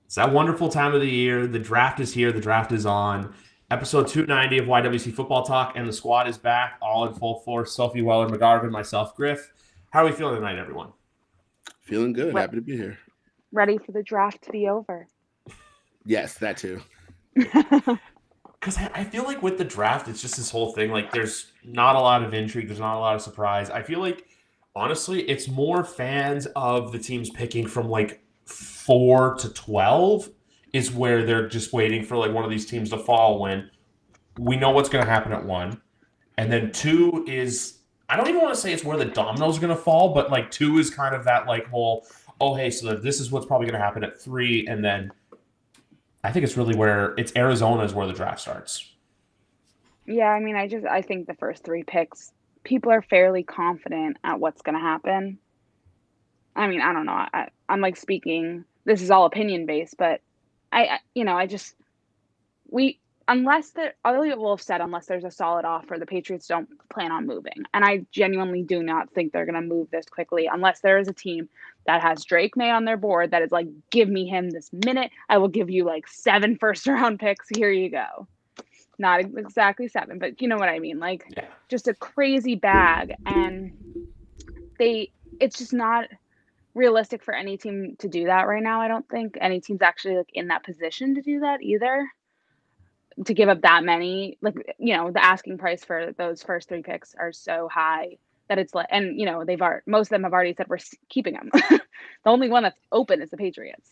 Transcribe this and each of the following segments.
It's that wonderful time of the year. The draft is here. The draft is on. Episode 290 of YWC Football Talk, and the squad is back, all in full force. Sophie Weller, McGarvin, myself, Griff. How are we feeling tonight, everyone? Feeling good. Re- Happy to be here. Ready for the draft to be over. Yes, that too. Because I feel like with the draft, it's just this whole thing. Like, there's not a lot of intrigue. There's not a lot of surprise. I feel like, honestly, it's more fans of the teams picking from like 4 to 12 is where they're just waiting for like one of these teams to fall when we know what's going to happen at 1. And then 2 is, I don't even want to say it's where the dominoes are going to fall, but like 2 is kind of that like whole, oh, hey, so this is what's probably going to happen at 3. And then I think it's really where it's Arizona is where the draft starts. Yeah, I mean, I think the first three picks, people are fairly confident at what's going to happen. I mean, I don't know. I'm like speaking. This is all opinion based, but I just we unless there, Elliot Wolf said unless there's a solid offer, the Patriots don't plan on moving, and I genuinely do not think they're going to move this quickly unless there is a team that has Drake May on their board that is like, give me him this minute. I will give you like 7 first round picks. Here you go. Not exactly 7, but you know what I mean. Like Yeah. just a crazy bag, and it's just not realistic for any team to do that right now. I don't think any team's actually like in that position to do that either. To give up that many, like the asking price for those first 3 picks are so high that it's like, and they've already, most of them have already said we're keeping them. The only one that's open is the Patriots.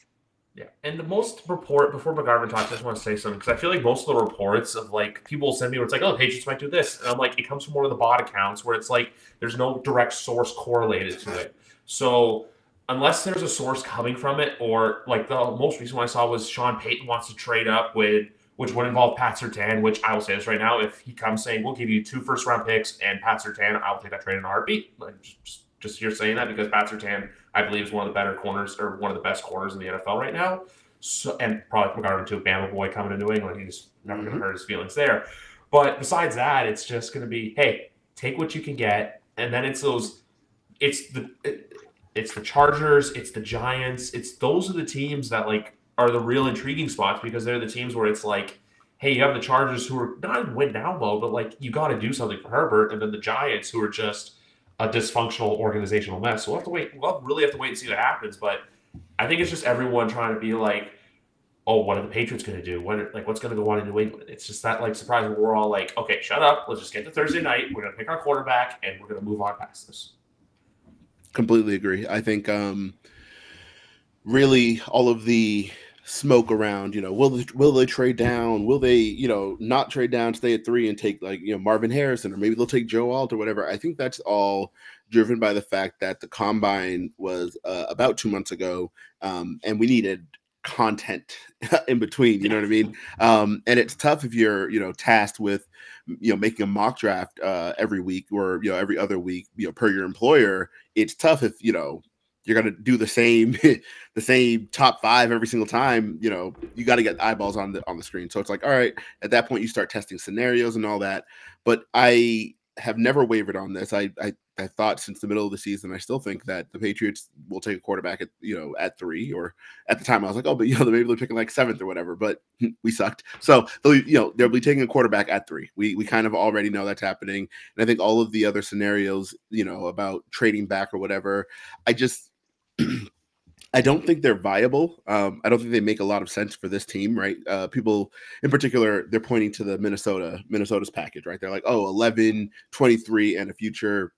Yeah, and the most report before McGarvin talks, I just want to say something because I feel like most of the reports of like people will send me where it's like, oh, the Patriots might do this, and I'm like, it comes from one of the bot accounts where it's like there's no direct source correlated to it. So unless there's a source coming from it, or like the most recent one I saw was Sean Payton wants to trade up with, which would involve Pat Surtain. Which I will say this right now, if he comes saying we'll give you 2 first round picks and Pat Surtain, I will take that trade in a heartbeat. Like just here saying that because Pat Surtain I believe is one of the better corners or one of the best corners in the NFL right now. So, and probably McGarvin too, Bama boy coming to New England. He's never going to hurt his feelings there. But besides that, it's just going to be, hey, take what you can get, and then it's the Chargers, it's the Giants, it's those are the teams that like are the real intriguing spots because they're the teams where it's like, hey, you have the Chargers who are not in win now mode, but like you got to do something for Herbert, and then the Giants who are just a dysfunctional organizational mess. So we'll have to wait. We'll really have to wait and see what happens. But I think it's just everyone trying to be like, oh, what are the Patriots going to do? What's going to go on in New England? It's just that like surprise where we're all like, okay, shut up. Let's just get to Thursday night. We're going to pick our quarterback and we're going to move on past this. Completely agree. I think really all of the smoke around, will they trade down? Will they, not trade down, stay at 3 and take like, Marvin Harrison, or maybe they'll take Joe Alt or whatever. I think that's all driven by the fact that the combine was about 2 months ago, and we needed content in between, you know what I mean? And it's tough if you're, tasked with, making a mock draft every week or, every other week, per your employer. It's tough if, you're going to do the same the same top 5 every single time. You got to get eyeballs on the screen. So it's like, all right, at that point you start testing scenarios and all that. But I have never wavered on this. I thought since the middle of the season, I still think that the Patriots will take a quarterback at 3, or at the time I was like, oh, but maybe they're picking like 7th or whatever, but we sucked. So they'll be taking a quarterback at 3. We kind of already know that's happening. And I think all of the other scenarios, about trading back or whatever, I don't think they're viable. I don't think they make a lot of sense for this team, right? People in particular, they're pointing to the Minnesota's package, right? They're like, oh, 11, 23, and a future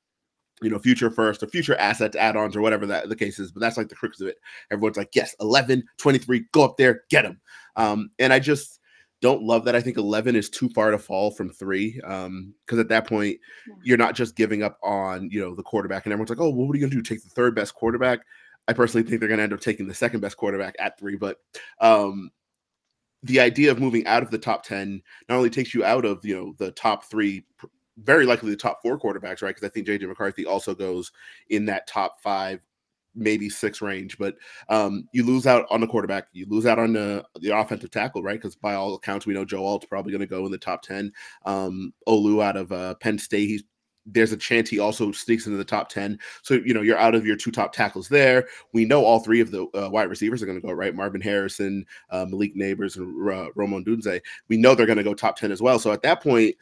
first or future assets, add-ons, or whatever that the case is. But that's like the crux of it. Everyone's like, yes, 11, 23, go up there, get them. And I just don't love that. I think 11 is too far to fall from 3. Because at that point, you're not just giving up on, the quarterback. And everyone's like, oh, well, what are you going to do? Take the 3rd best quarterback? I personally think they're going to end up taking the 2nd best quarterback at 3. But the idea of moving out of the top 10 not only takes you out of, the top 3, very likely the top 4 quarterbacks, right? Because I think J.J. McCarthy also goes in that top 5, maybe 6 range. But you lose out on the quarterback. You lose out on the offensive tackle, right? Because by all accounts, we know Joe Alt's probably going to go in the top 10. Olu out of Penn State, he's there's a chance he also sneaks into the top 10. So, you're out of your 2 top tackles there. We know all 3 of the wide receivers are going to go, right? Marvin Harrison, Malik Neighbors, and Ramon Dunze. We know they're going to go top 10 as well. So at that point,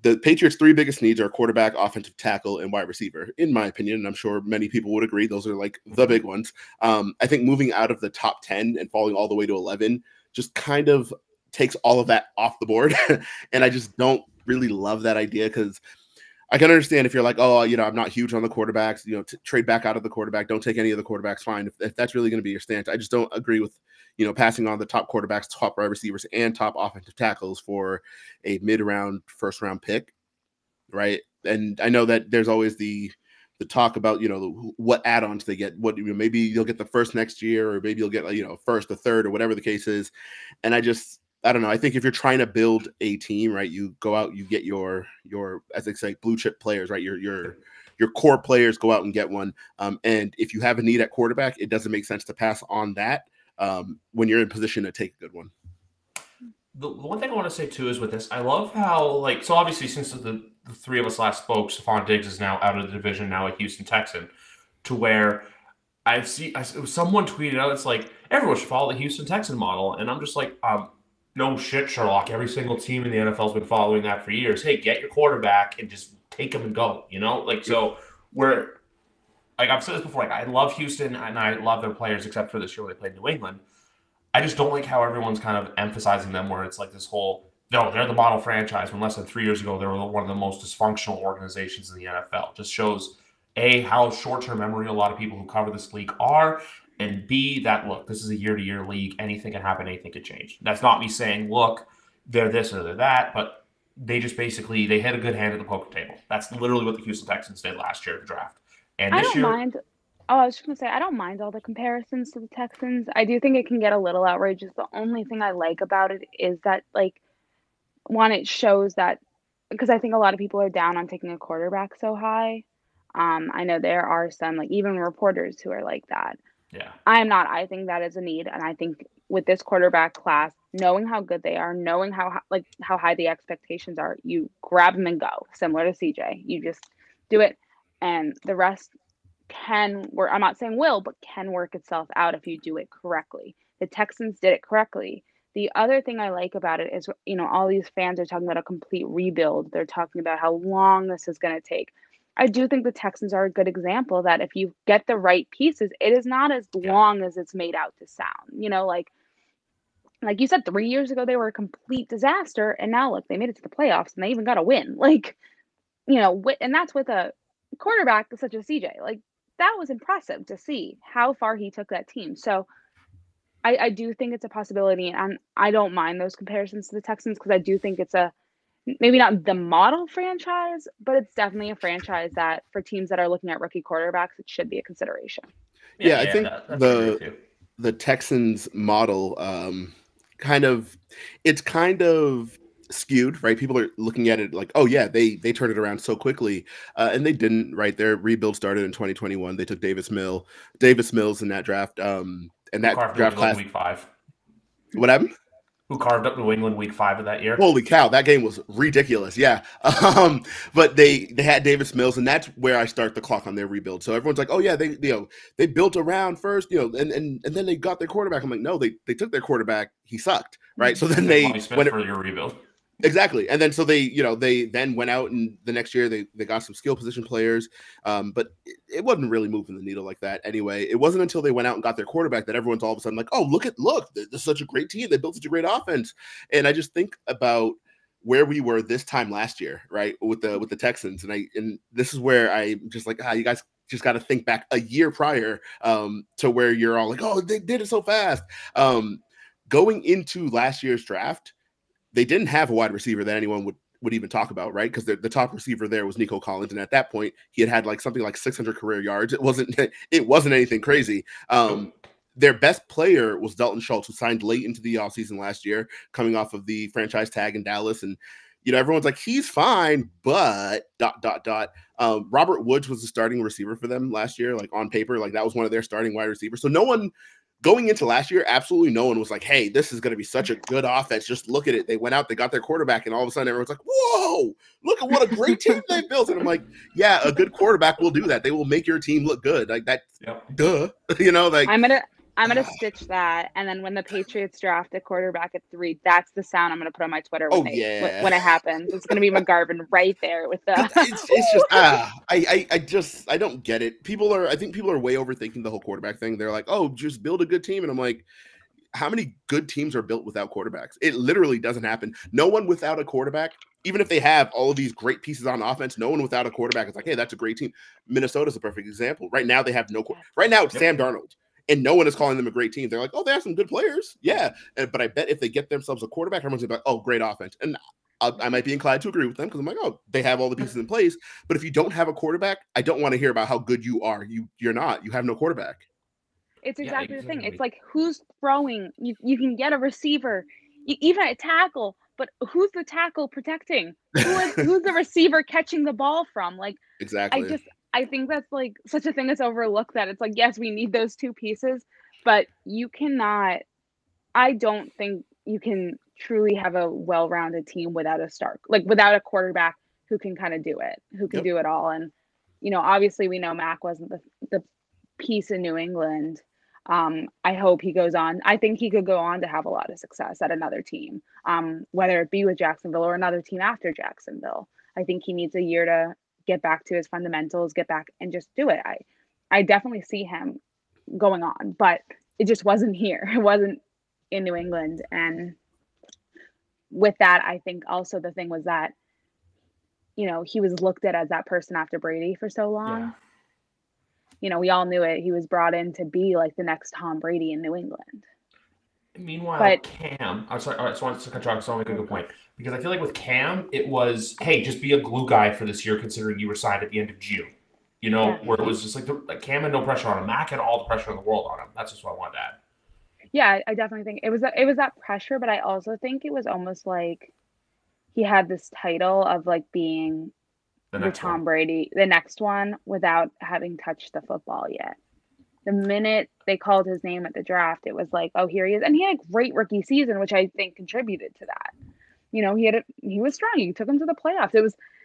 the Patriots' 3 biggest needs are quarterback, offensive tackle, and wide receiver, in my opinion. And I'm sure many people would agree. Those are like the big ones. I think moving out of the top 10 and falling all the way to 11 just kind of takes all of that off the board. And I just don't really love that idea, because I can understand if you're like, oh, I'm not huge on the quarterbacks, trade back out of the quarterback, don't take any of the quarterbacks, fine. If that's really going to be your stance. I just don't agree with, passing on the top quarterbacks, top wide receivers, and top offensive tackles for a mid-round, first-round pick, right? And I know that there's always the talk about, what add-ons they get. What maybe you'll get the first next year, or maybe you'll get, first, the third, or whatever the case is. And I don't know. I think if you're trying to build a team, right, you go out, you get your as they say, blue chip players, right? Your core players, go out and get one. And if you have a need at quarterback, it doesn't make sense to pass on that when you're in position to take a good one. The one thing I want to say too is with this, I love how, so obviously since the 3 of us last spoke, Stephon Diggs is now out of the division, now a Houston Texan, to where someone tweeted out, it's like, everyone should follow the Houston Texan model. And I'm just like, no shit, Sherlock. Every single team in the NFL has been following that for years. Hey, get your quarterback and just take him and go, So we're, I've said this before, I love Houston and I love their players, except for this year when they played New England. I just don't like how everyone's kind of emphasizing them, where it's like this whole, no, they're the model franchise, when less than 3 years ago, they were one of the most dysfunctional organizations in the NFL. Just shows, A, how short-term memory a lot of people who cover this league are, and B, that, look, this is a year-to-year league. Anything can happen. Anything can change. That's not me saying, look, they're this or they're that, but they just basically, they hit a good hand at the poker table. That's literally what the Houston Texans did last year at the draft. And this year, I was just going to say, I don't mind all the comparisons to the Texans. I do think it can get a little outrageous. The only thing I like about it is that, one, it shows that, because I think a lot of people are down on taking a quarterback so high. I know there are some, even reporters who are like that. Yeah. I am not. I think that is a need. And I think with this quarterback class, knowing how good they are, knowing how high the expectations are, you grab them and go, similar to CJ. You just do it. And the rest can work. I'm not saying will, but can work itself out if you do it correctly. The Texans did it correctly. The other thing I like about it is, all these fans are talking about a complete rebuild. They're talking about how long this is going to take. I do think the Texans are a good example that if you get the right pieces, it is not as long as it's made out to sound. Like you said, 3 years ago, they were a complete disaster. And now, look, they made it to the playoffs and they even got a win. And that's with a quarterback such as CJ. That was impressive to see how far he took that team. So I do think it's a possibility. And I don't mind those comparisons to the Texans, because I do think it's maybe not the model franchise, but it's definitely a franchise that for teams that are looking at rookie quarterbacks, it should be a consideration. Yeah, I think the Texans model kind of skewed, right? People are looking at it like, oh yeah, they turned it around so quickly, and they didn't, right? Their rebuild started in 2021. They took Davis Mills in that draft, and that draft class. Week 5. What happened? Who carved up New England week 5 of that year? Holy cow, that game was ridiculous. Yeah. But they had Davis Mills, and that's where I start the clock on their rebuild. So everyone's like, oh yeah, they built around first, and then they got their quarterback. I'm like, no, they took their quarterback. He sucked. Right. So then they went for your rebuild. Exactly. And then so they then went out, and the next year they got some skill position players. But it wasn't really moving the needle like that anyway. It wasn't until they went out and got their quarterback that everyone's all of a sudden like, oh, look, this is such a great team. They built such a great offense. And I just think about where we were this time last year, right, with the Texans. And this is where I just like, you guys just got to think back a year prior to where you're all like, oh, they did it so fast. Going into last year's draft, they didn't have a wide receiver that anyone would even talk about, right? Because the top receiver there was Nico Collins, and at that point, he had something like 600 career yards. It wasn't anything crazy. Their best player was Dalton Schultz, who signed late into the offseason last year, coming off of the franchise tag in Dallas. And everyone's like, he's fine, but ... Robert Woods was the starting receiver for them last year, like on paper, like that was one of their starting wide receivers. So no one Going into last year, absolutely no one was like, hey, this is going to be such a good offense. Just look at it. They went out, they got their quarterback, and all of a sudden everyone's like, whoa, look at what a great team they built. And I'm like, yeah, a good quarterback will do that. They will make your team look good. Like that, duh. Like I'm gonna stitch that, and then when the Patriots draft a quarterback at 3, that's the sound I'm gonna put on my Twitter when it happens. It's gonna be McGarvin right there with the. It's just I don't get it. I think people are way overthinking the whole quarterback thing. They're like, oh, just build a good team, and I'm like, how many good teams are built without quarterbacks? It literally doesn't happen. No one without a quarterback, even if they have all of these great pieces on offense, no one without a quarterback is like, hey, that's a great team. Minnesota's a perfect example. Right now they have no. Right now it's Sam Darnold. And no one is calling them a great team. They're like, oh, they have some good players. Yeah. But I bet if they get themselves a quarterback, everyone's going to be like, oh, great offense. And I might be inclined to agree with them because I'm like, oh, they have all the pieces in place. But if you don't have a quarterback, I don't want to hear about how good you are. You're not. You have no quarterback. It's exactly the thing. It's like, who's throwing? You can get a receiver, even a tackle, but who's the tackle protecting? Who's the receiver catching the ball from? Like, exactly. I think that's like such a thing that's overlooked, that it's like, yes, we need those two pieces, but you cannot, I don't think you can truly have a well-rounded team without without a quarterback who can kind of do it, who can do it all. And, obviously we know Mac wasn't the piece in New England. I hope he goes on. I think he could go on to have a lot of success at another team, whether it be with Jacksonville or another team after Jacksonville. I think he needs a year to get back to his fundamentals, get back and just do it. I definitely see him going on, but it just wasn't here. It wasn't in New England. And with that, I think also the thing was that, he was looked at as that person after Brady for so long. Yeah. We all knew it. He was brought in to be like the next Tom Brady in New England. Meanwhile, Cam, I'm sorry, I just wanted to cut you off, so I'll make a good point. Because I feel like with Cam, it was, hey, just be a glue guy for this year, considering you were signed at the end of June. Where it was just like Cam had no pressure on him. Mac had all the pressure in the world on him. That's just what I wanted to add. Yeah, I definitely think it was that pressure, but I also think it was almost like he had this title of like being the Tom Brady, the next one, without having touched the football yet. The minute they called his name at the draft, it was like, oh, here he is. And he had a great rookie season, which I think contributed to that. He was strong. He took him to the playoffs.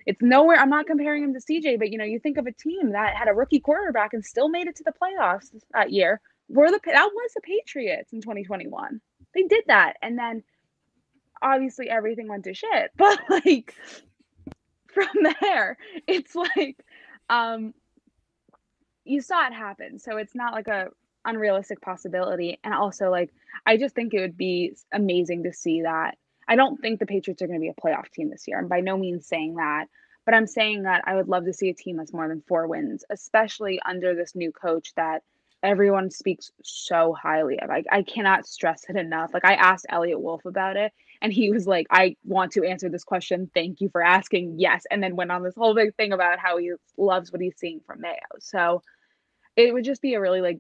It's nowhere. I'm not comparing him to CJ, but you think of a team that had a rookie quarterback and still made it to the playoffs that year. That was the Patriots in 2021. They did that. And then obviously everything went to shit. But like from there, it's like, you saw it happen. So it's not like a unrealistic possibility. And also, like, I just think it would be amazing to see that. I don't think the Patriots are going to be a playoff team this year. I'm by no means saying that, but I'm saying that I would love to see a team that's more than 4 wins, especially under this new coach that everyone speaks so highly of. I cannot stress it enough. Like, I asked Elliot Wolf about it, and he was like, I want to answer this question. Thank you for asking. Yes. And then went on this whole big thing about how he loves what he's seeing from Mayo. So it would just be a really,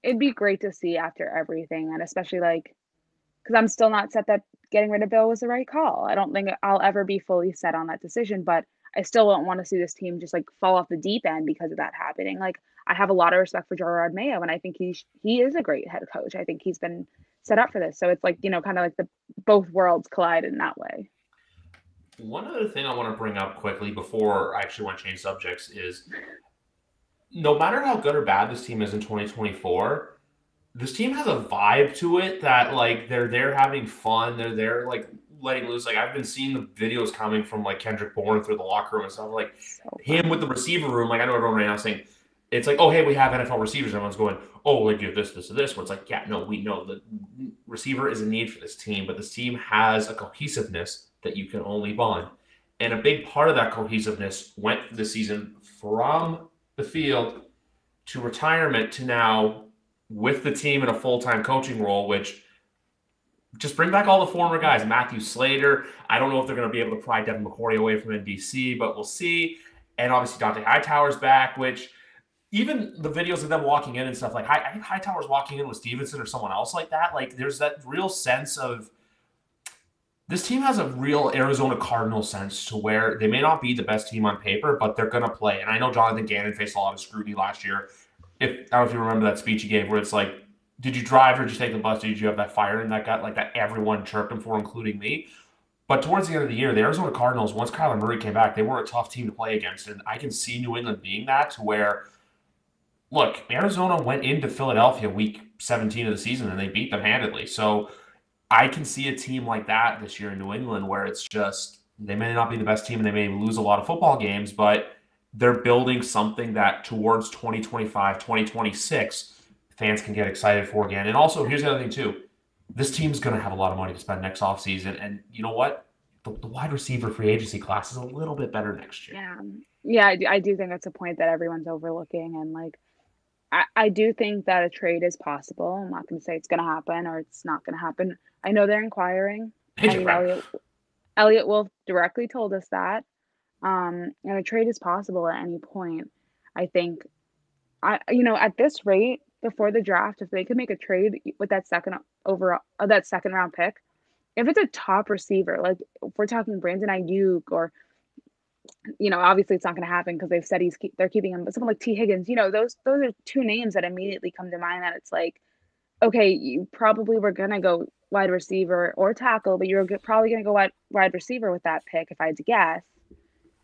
it'd be great to see after everything. And especially because I'm still not set that getting rid of Bill was the right call. I don't think I'll ever be fully set on that decision, but I still don't want to see this team just fall off the deep end because of that happening. I have a lot of respect for Gerard Mayo, and I think he is a great head coach. I think he's been set up for this. So it's kind of like the both worlds collide in that way. One other thing I want to bring up quickly before I actually want to change subjects is no matter how good or bad this team is in 2024, this team has a vibe to it that they're there having fun. They're there letting loose. I've been seeing the videos coming from Kendrick Bourne through the locker room and stuff. Him with the receiver room. I know everyone right now saying it's oh, hey, we have NFL receivers. Everyone's going, oh, you have this, this, and this. Where it's yeah, no, we know the receiver is a need for this team, but this team has a cohesiveness that you can only bond. And a big part of that cohesiveness went this season from the field to retirement to now with the team in a full-time coaching role, which just bring back all the former guys. Matthew Slater. I don't know if they're going to be able to pry Devin McCourty away from NBC, but we'll see. And obviously Dante Hightower's back, which even the videos of them walking in and stuff, I think Hightower's walking in with Stevenson or someone else like that. There's that real sense of this team has a real Arizona Cardinal sense to where they may not be the best team on paper, but they're going to play. And I know Jonathan Gannon faced a lot of scrutiny last year. I don't know if you remember that speech he gave where it's did you drive or did you take the bus? Did you have that fire in that gut like that everyone chirped him for, including me? But towards the end of the year, the Arizona Cardinals, once Kyler Murray came back, they were a tough team to play against. And I can see New England being that, to where, look, Arizona went into Philadelphia week 17 of the season and they beat them handedly. So I can see a team like that this year in New England, where it's just, they may not be the best team and they may lose a lot of football games, but they're building something that towards 2025, 2026, fans can get excited for again. And also, here's the other thing too. This team's going to have a lot of money to spend next offseason. And you know what? The wide receiver free agency class is a little bit better next year. Yeah, I do think that's a point that everyone's overlooking. And like, I do think that a trade is possible. I'm not going to say it's going to happen or it's not going to happen. I know they're inquiring. I mean, Elliot Wolf directly told us that. And a trade is possible at any point. I think, at this rate, before the draft, if they could make a trade with that second round pick, if it's a top receiver, like if we're talking Brandon Ayuk or, obviously it's not going to happen because they've said they're keeping him, but someone like T. Higgins, those are two names that immediately come to mind, that it's like, okay, you probably were going to go wide receiver or tackle, but you're probably going to go wide receiver with that pick, if I had to guess,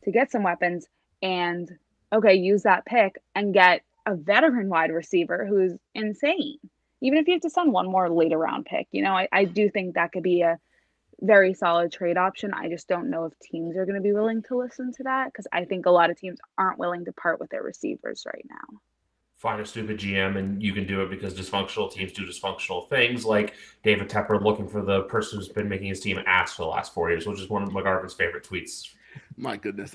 to get some weapons. And okay, use that pick and get a veteran wide receiver who's insane. Even if you have to send one more later round pick, I do think that could be a very solid trade option. I just don't know if teams are going to be willing to listen to that, because I think a lot of teams aren't willing to part with their receivers right now. Find a stupid GM and you can do it, because dysfunctional teams do dysfunctional things, like David Tepper looking for the person who's been making his team ass for the last 4 years, which is one of McGarvin's favorite tweets. My goodness,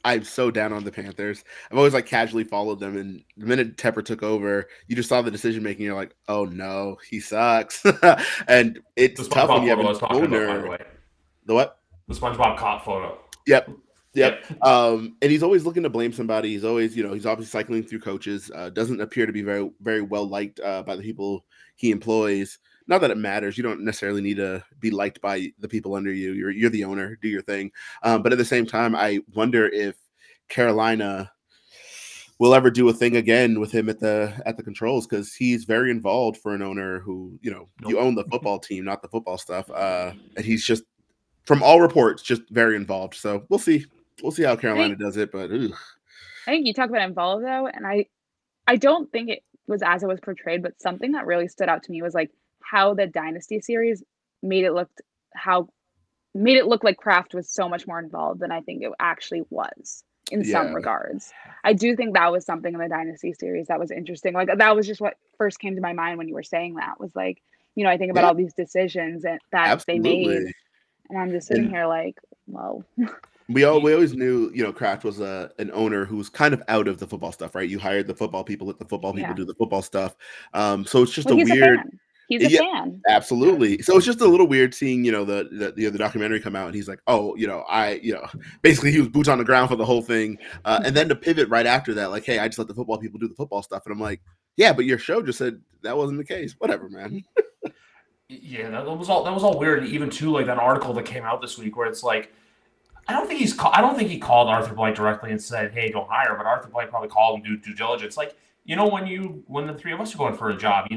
I'm so down on the Panthers. I've always casually followed them, and the minute Tepper took over, you just saw the decision making. You're like, oh no, he sucks. And it's tough when you have an owner. By the way. The what? The SpongeBob cop photo. Yep. And he's always looking to blame somebody. He's always, he's obviously cycling through coaches. Doesn't appear to be very, very well liked by the people he employs. Not that it matters. You don't necessarily need to be liked by the people under you. You're the owner. Do your thing. But at the same time, I wonder if Carolina will ever do a thing again with him at the controls, because he's very involved for an owner who, you own the football team, not the football stuff. And he's just, from all reports, just very involved. So we'll see. We'll see how Carolina does it. But I think you talk about involved though, and I don't think it was as it was portrayed, but something that really stood out to me was how the Dynasty series made it look like Kraft was so much more involved than I think it actually was in some regards. I do think that was something in the Dynasty series that was interesting. That was just what first came to my mind when you were saying that, was I think about all these decisions that they made, and I'm just sitting here like, whoa. We always knew, Kraft was an owner who was kind of out of the football stuff, right? You hired the football people, let the football people do the football stuff. So it's just he's weird. He's a fan. Absolutely. So it's just a little weird seeing, the documentary come out, and he's like, basically he was boots on the ground for the whole thing. And then to pivot right after that, like, hey, I just let the football people do the football stuff. And I'm like, yeah, but your show just said that wasn't the case. Whatever, man. Yeah, that was all weird. And even too, that article that came out this week where it's like, I don't think he called Arthur Blank directly and said, hey, don't hire, but Arthur Blank probably called him, do due diligence. When the three of us are going for a job,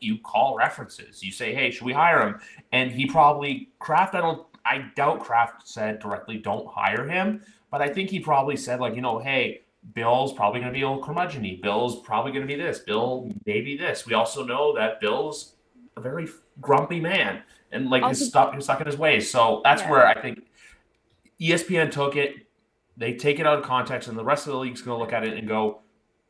you call references. You say, hey, should we hire him? And he probably, I doubt Kraft said directly, don't hire him. But I think he probably said, hey, Bill's probably going to be a little curmudgeon-y. Bill's probably going to be this. Bill maybe this. We also know that Bill's a very grumpy man and he's stuck in his ways. So that's where I think ESPN took it. They take it out of context, and the rest of the league's going to look at it and go,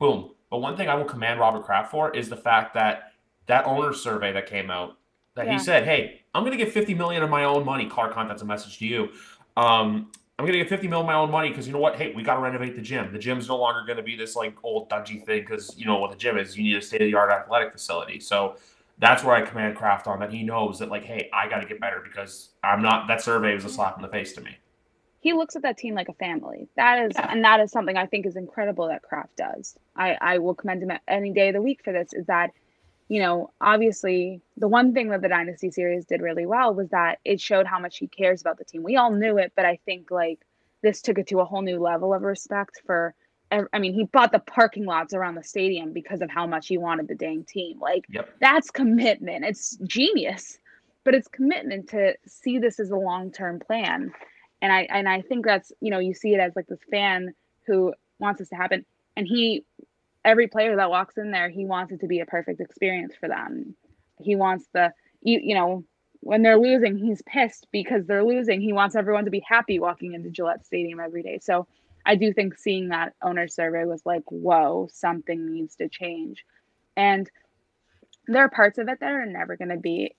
boom. But one thing I will commend Robert Kraft for is the fact that owner survey that came out, that he said, hey, I'm going to get $50 million of my own money. Clark Hunt, that's a message to you. I'm going to get $50 million of my own money because you know what? Hey, we got to renovate the gym. The gym's no longer going to be this old dungy thing, because what the gym is. You need a state-of-the-art athletic facility. So that's where I commend Kraft on that. He knows that hey, I got to get better, because that survey was a slap in the face to me. He looks at that team like a family. And that is something I think is incredible that Kraft does. I will commend him any day of the week for this, is that, obviously the one thing that the Dynasty series did really well was that it showed how much he cares about the team. We all knew it, but I think this took it to a whole new level of respect for I mean, he bought the parking lots around the stadium because of how much he wanted the dang team. Like, Yep. that's commitment. It's genius, but it's commitment to see this as a long-term plan. And I think that's, you see it as like this fan who wants this to happen. And every player that walks in there, he wants it to be a perfect experience for them. He wants when they're losing, he's pissed because they're losing. He wants everyone to be happy walking into Gillette Stadium every day. So I do think seeing that owner survey was like, whoa, something needs to change. And there are parts of it that are never going to be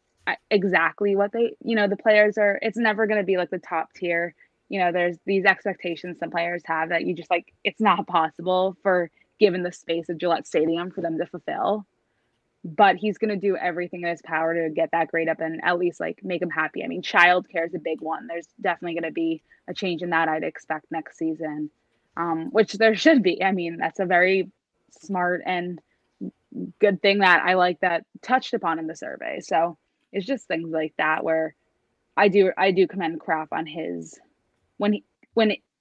exactly what the players are. It's never going to be like the top tier. There's these expectations some players have that you just like, it's not possible for given the space of Gillette Stadium for them to fulfill. But he's going to do everything in his power to get that grade up and at least like make him happy. I mean, childcare is a big one. There's definitely going to be a change in that I'd expect next season, which there should be. I mean, that's a very smart and good thing that I like that touched upon in the survey. So it's just things like that where I do commend Kraft on his when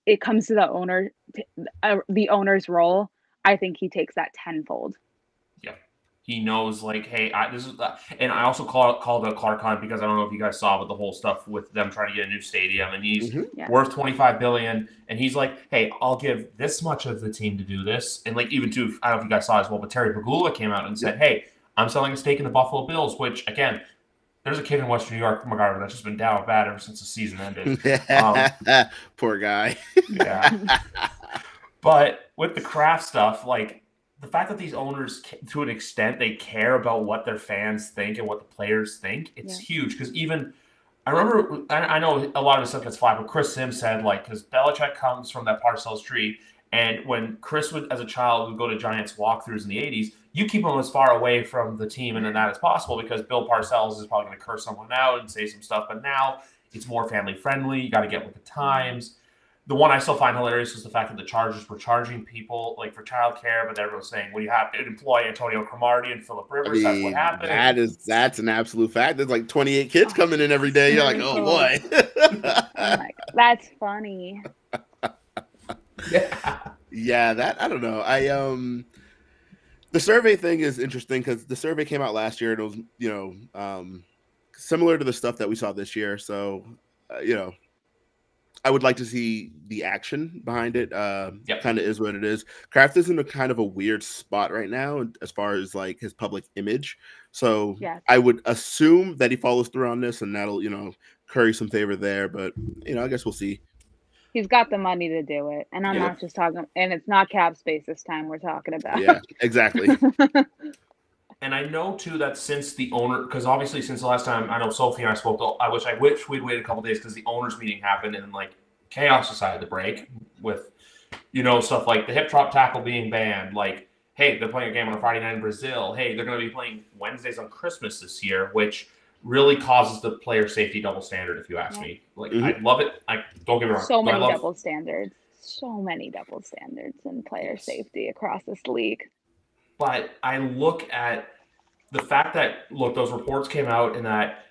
it comes to the owner's role. I think he takes that tenfold. Yeah, he knows like, hey, this is, and I also called out Clark Hunt because I don't know if you guys saw, but the whole stuff with them trying to get a new stadium, and he's worth $25 billion, and he's like, hey, I'll give this much of the team to do this, and like even too, I don't know if you guys saw as well, but Terry Pegula came out and said, hey, I'm selling a stake in the Buffalo Bills, which again, there's a kid in Western New York, McGarvin, that's just been down bad ever since the season ended. Poor guy. Yeah. But with the Kraft stuff, like the fact that these owners, to an extent, they care about what their fans think and what the players think, it's huge. Because even, I remember, I know a lot of this stuff gets flagged, but Chris Sims said, like, because Belichick comes from that Parcells tree, and when Chris would, as a child, would go to Giants walkthroughs in the 80s, you keep him as far away from the team and that as possible because Bill Parcells is probably going to curse someone out and say some stuff. But now it's more family friendly. You got to get with the times. The one I still find hilarious was the fact that the Chargers were charging people like for childcare, but everyone's saying, "Well, you have to employ Antonio Cromartie and Phillip Rivers." That's what happened. That's an absolute fact. There's like 28 kids coming in every day. You're like, oh boy. Oh my God. That's funny. Yeah, that I don't know. The survey thing is interesting because the survey came out last year and it was similar to the stuff that we saw this year. So I would like to see the action behind it. Kind of is what it is. Kraft is in a kind of a weird spot right now as far as like his public image. So I would assume that he follows through on this and that'll, curry some favor there. But, I guess we'll see. He's got the money to do it. And I'm not just talking, and it's not cap space this time we're talking about. Yeah, exactly. And I know, too, that since the owner, because obviously since the last time, I know Sophie and I spoke, I wish we'd waited a couple days because the owners meeting happened and like chaos decided to break with, stuff like the hip drop tackle being banned. Like, hey, they're playing a game on a Friday night in Brazil. Hey, they're going to be playing Wednesdays on Christmas this year, which really causes the player safety double standard, if you ask me. Like, I love it. Don't get me wrong. So many double standards in player safety across this league. But I look at the fact that, those reports came out and that,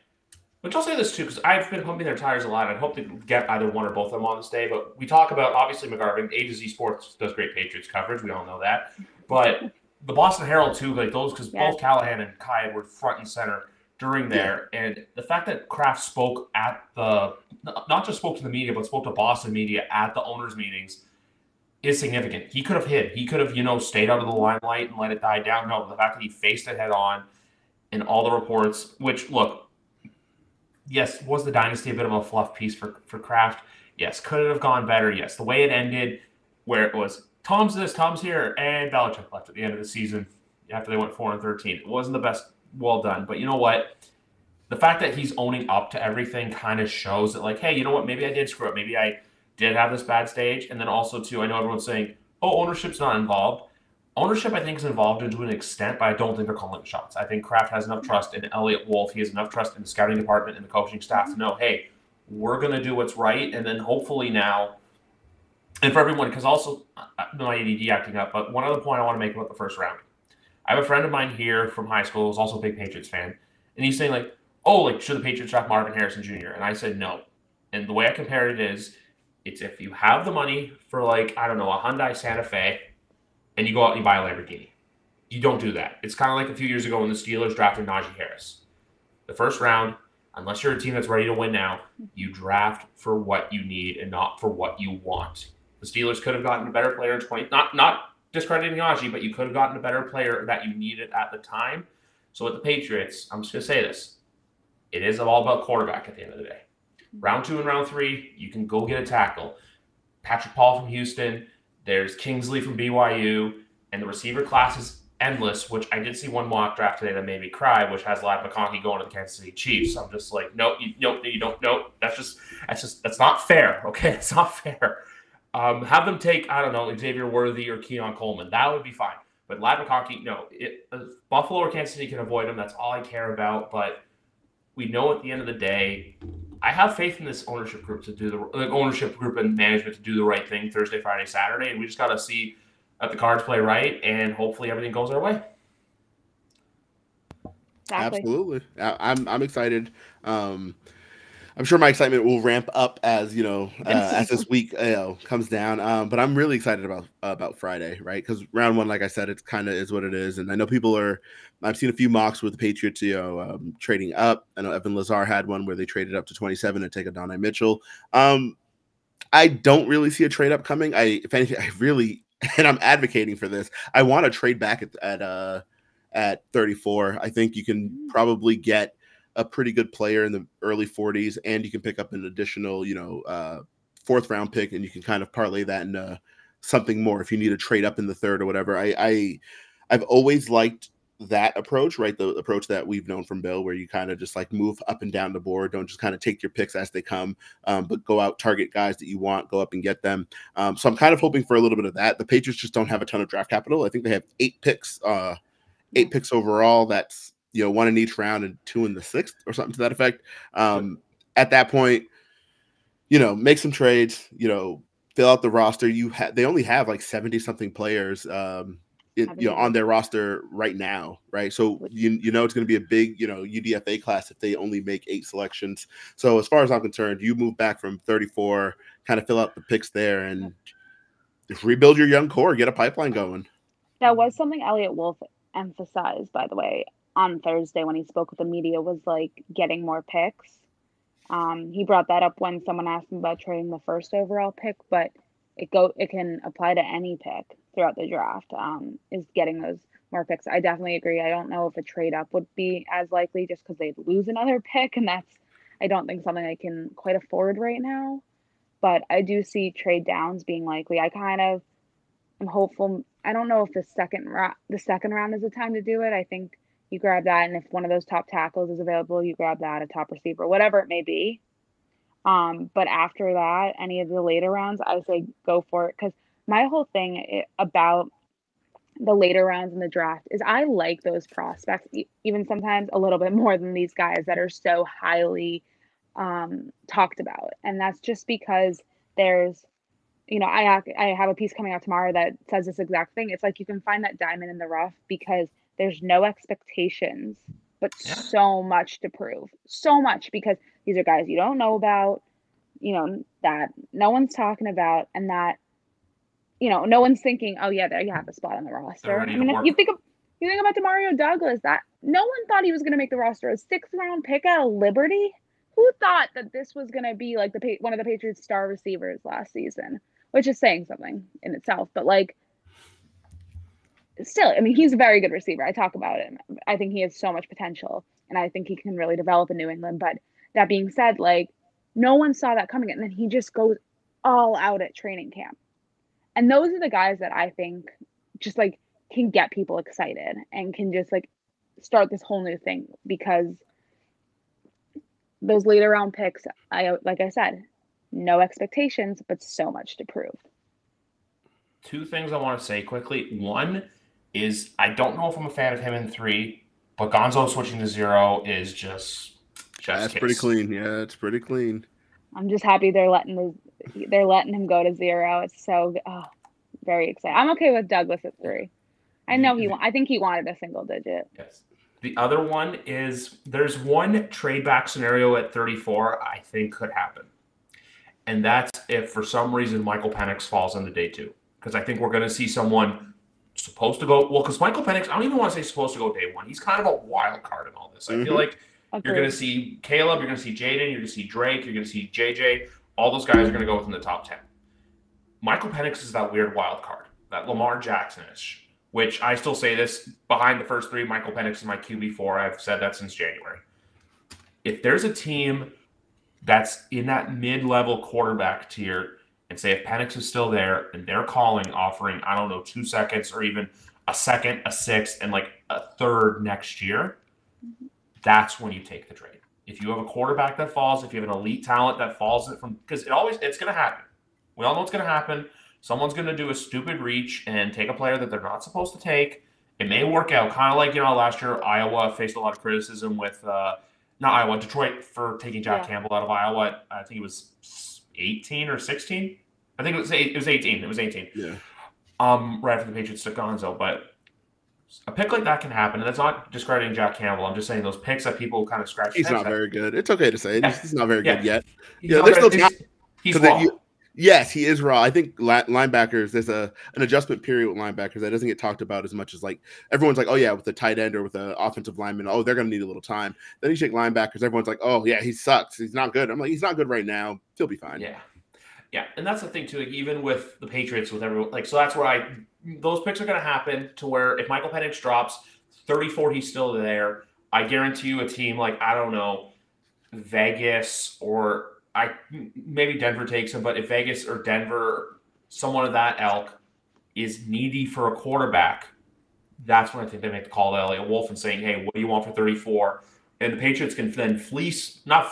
which I'll say this too, because I've been pumping their tires a lot. I hope to get either one or both of them on this day. But we talk about, obviously, McGarvin, A to Z Sports does great Patriots coverage. We all know that. But the Boston Herald too, like those, because both Callahan and Kai were front and center during there. And the fact that Kraft spoke at not just spoke to the media, but spoke to Boston media at the owners' meetings is significant. He could have hid. He could have, stayed out of the limelight and let it die down. No, the fact that he faced it head on in all the reports, which, look, yes, was the Dynasty a bit of a fluff piece for Kraft? Yes. Could it have gone better? Yes. The way it ended, where it was Tom's this, Tom's here, and Belichick left at the end of the season after they went 4-13. It wasn't the best. Well done. But you know what? The fact that he's owning up to everything kind of shows that, like, hey, you know what? Maybe I did screw up. Maybe I did have this bad stage. And then also, too, I know everyone's saying, oh, ownership's not involved. Ownership, I think, is involved to an extent, but I don't think they're calling the shots. I think Kraft has enough trust in Elliott Wolf. He has enough trust in the scouting department and the coaching staff to know, hey, we're going to do what's right. And then hopefully now, and for everyone, because also my ADD acting up, but one other point I want to make about the first round. I have a friend of mine here from high school who's also a big Patriots fan, and he's saying, like, oh, like, should the Patriots draft Marvin Harrison Jr.? And I said no. And the way I compared it is, It's if you have the money for like, I don't know, a Hyundai Santa Fe and you go out and you buy a Lamborghini. You don't do that. It's kind of like a few years ago when the Steelers drafted Najee Harris. The first round, unless you're a team that's ready to win now, you draft for what you need and not for what you want. The Steelers could have gotten a better player in 20. Not discrediting Najee, but you could have gotten a better player that you needed at the time. So with the Patriots, I'm just going to say this. It is all about quarterback at the end of the day. Round 2 and round 3, you can go get a tackle. Patrick Paul from Houston. There's Kingsley from BYU. And the receiver class is endless, which I did see one mock draft today that made me cry, which has Ladd McConkey going to the Kansas City Chiefs. So I'm just like, no, you don't. That's not fair. Okay, it's not fair. Have them take, I don't know, Xavier Worthy or Keon Coleman. That would be fine. But Ladd McConkey, no. Buffalo or Kansas City can avoid him. That's all I care about. But we know at the end of the day, I have faith in this ownership group to do ownership group and management to do the right thing Thursday, Friday, Saturday, and we just got to see that the cards play right, and hopefully everything goes our way. Exactly. Absolutely, I'm excited. I'm sure my excitement will ramp up as as this week comes down. But I'm really excited about Friday, right? Because round 1, like I said, it's kind of is what it is, and I know people are. I've seen a few mocks with the Patriots, trading up. I know Evan Lazar had one where they traded up to 27 to take Adonai Mitchell. I don't really see a trade up coming. If anything, I really, and I'm advocating for this. I want to trade back at 34. I think you can probably get a pretty good player in the early 40s, and you can pick up an additional, 4th round pick, and you can kind of parlay that into something more if you need to trade up in the 3rd or whatever. I've always liked that approach, right? The approach that we've known from Bill, where you kind of just like move up and down the board, don't just kind of take your picks as they come, but go out, target guys that you want, go up and get them. So I'm kind of hoping for a little bit of that. The Patriots just don't have a ton of draft capital. I think they have 8 picks overall. That's 1 in each round and 2 in the 6th or something to that effect. At that point, make some trades, fill out the roster. They only have like 70 something players, on their roster right now, right? So it's going to be a big, UDFA class if they only make 8 selections. So as far as I'm concerned, you move back from 34, kind of fill out the picks there, and just rebuild your young core, get a pipeline going. That was something Elliot Wolf emphasized, by the way, on Thursday when he spoke with the media, was like getting more picks. He brought that up when someone asked him about trading the 1st overall pick, but it can apply to any pick throughout the draft, is getting those more picks. I definitely agree. I don't know if a trade up would be as likely just because they'd lose another pick, and that's, I don't think, something I can quite afford right now. But I do see trade downs being likely. I kind of am hopeful. I don't know if the second round is the time to do it. I think you grab that, and if one of those top tackles is available, you grab that, a top receiver, whatever it may be. But after that, any of the later rounds, I say go for it, because my whole thing about the later rounds in the draft is I like those prospects, even sometimes a little bit more than these guys that are so highly talked about. And that's just because there's, I have a piece coming out tomorrow that says this exact thing. It's like you can find that diamond in the rough because there's no expectations, but so much to prove. So much, because these are guys you don't know about, that no one's talking about, and that, no one's thinking, oh yeah, there you have a spot on the roster. I mean, if you think about Demario Douglas, that no one thought he was going to make the roster. A 6th round pick out of Liberty. Who thought that this was going to be like one of the Patriots' star receivers last season? Which is saying something in itself, but like, still, I mean, he's a very good receiver. I talk about him. I think he has so much potential, and I think he can really develop in New England. But that being said, like, no one saw that coming, and then he just goes all out at training camp. And those are the guys that I think just like can get people excited and can just like start this whole new thing, because those later round picks, like I said, no expectations, but so much to prove. 2 things I want to say quickly. One is I don't know if I'm a fan of him in 3, but Gonzo switching to 0 is just that's kiss. Pretty clean. Yeah, it's pretty clean. I'm just happy they're letting him go to 0. It's so very exciting. I'm okay with Douglas at 3. I know I think he wanted a single digit. Yes. The other one is there's one trade back scenario at 34 I think could happen. And that's if for some reason Michael Penix falls on the day 2. Because I think we're going to see someone supposed to go. Well, because Michael Penix, I don't even want to say supposed to go day 1. He's kind of a wild card in all this. I feel like you're going to see Caleb, you're going to see Jaden, you're going to see Drake, you're going to see JJ. All those guys are going to go within the top 10. Michael Penix is that weird wild card, that Lamar Jackson-ish, which I still say this, behind the first 3, Michael Penix is my QB4. I've said that since January. If there's a team that's in that mid-level quarterback tier, and say if Penix is still there and they're offering, I don't know, 2 seconds or even a second, a sixth, and like a third next year, that's when you take the trade. If you have a quarterback that falls, if you have an elite talent that falls from, because it's going to happen. We all know it's going to happen. Someone's going to do a stupid reach and take a player that they're not supposed to take. It may work out, kind of like, last year Iowa faced a lot of criticism with Detroit for taking Jack Campbell out of Iowa. I think it was 18 or 16. I think it was 18. It was 18. Yeah. Right after the Patriots took Gonzo, but a pick like that can happen, and that's not discrediting Jack Campbell. I'm just saying those picks that people kind of scratch. He's not very good. It's okay to say he's not very good yet. There's still time. He's raw. Yes, he is raw. I think linebackers, there's an adjustment period with linebackers that doesn't get talked about as much as like everyone's like, oh yeah, with the tight end or with the offensive lineman, oh, they're going to need a little time. Then you take linebackers, everyone's like, oh yeah, he sucks. He's not good. I'm like, he's not good right now. He'll be fine. Yeah. Yeah. And that's the thing too, like even with the Patriots, with everyone, like, so that's where those picks are going to happen to where if Michael Penix drops 34, he's still there. I guarantee you a team like, I don't know, Vegas or maybe Denver takes him, but if Vegas or Denver, someone of that ilk, is needy for a quarterback, that's when I think they make the call to Elliott Wolf and saying, hey, what do you want for 34? And the Patriots can then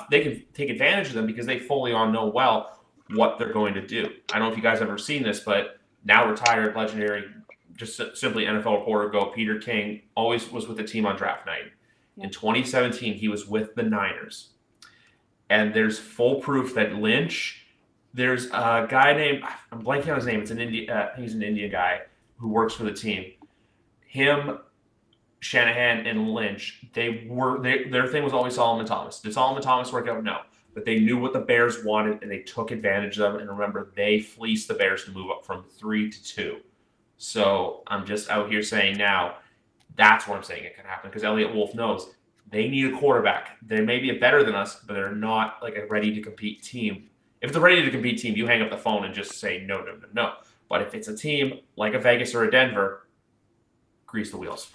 they can take advantage of them because they fully know well what they're going to do. I don't know if you guys have ever seen this, but now retired, legendary, just simply NFL reporter Peter King, always was with the team on draft night. In 2017, he was with the Niners. And there's full proof that Lynch, there's a guy named, I'm blanking on his name. It's an he's an Indian guy who works for the team. Him, Shanahan, and Lynch, their thing was always Solomon Thomas. Did Solomon Thomas work out? No. But they knew what the Bears wanted, and they took advantage of them. And remember, they fleeced the Bears to move up from 3 to 2. So I'm just out here saying now, that's where I'm saying it can happen because Elliott Wolf knows they need a quarterback. They may be better than us, but they're not like a ready-to-compete team. If it's a ready-to-compete team, you hang up the phone and just say no. But if it's a team like a Vegas or a Denver, grease the wheels.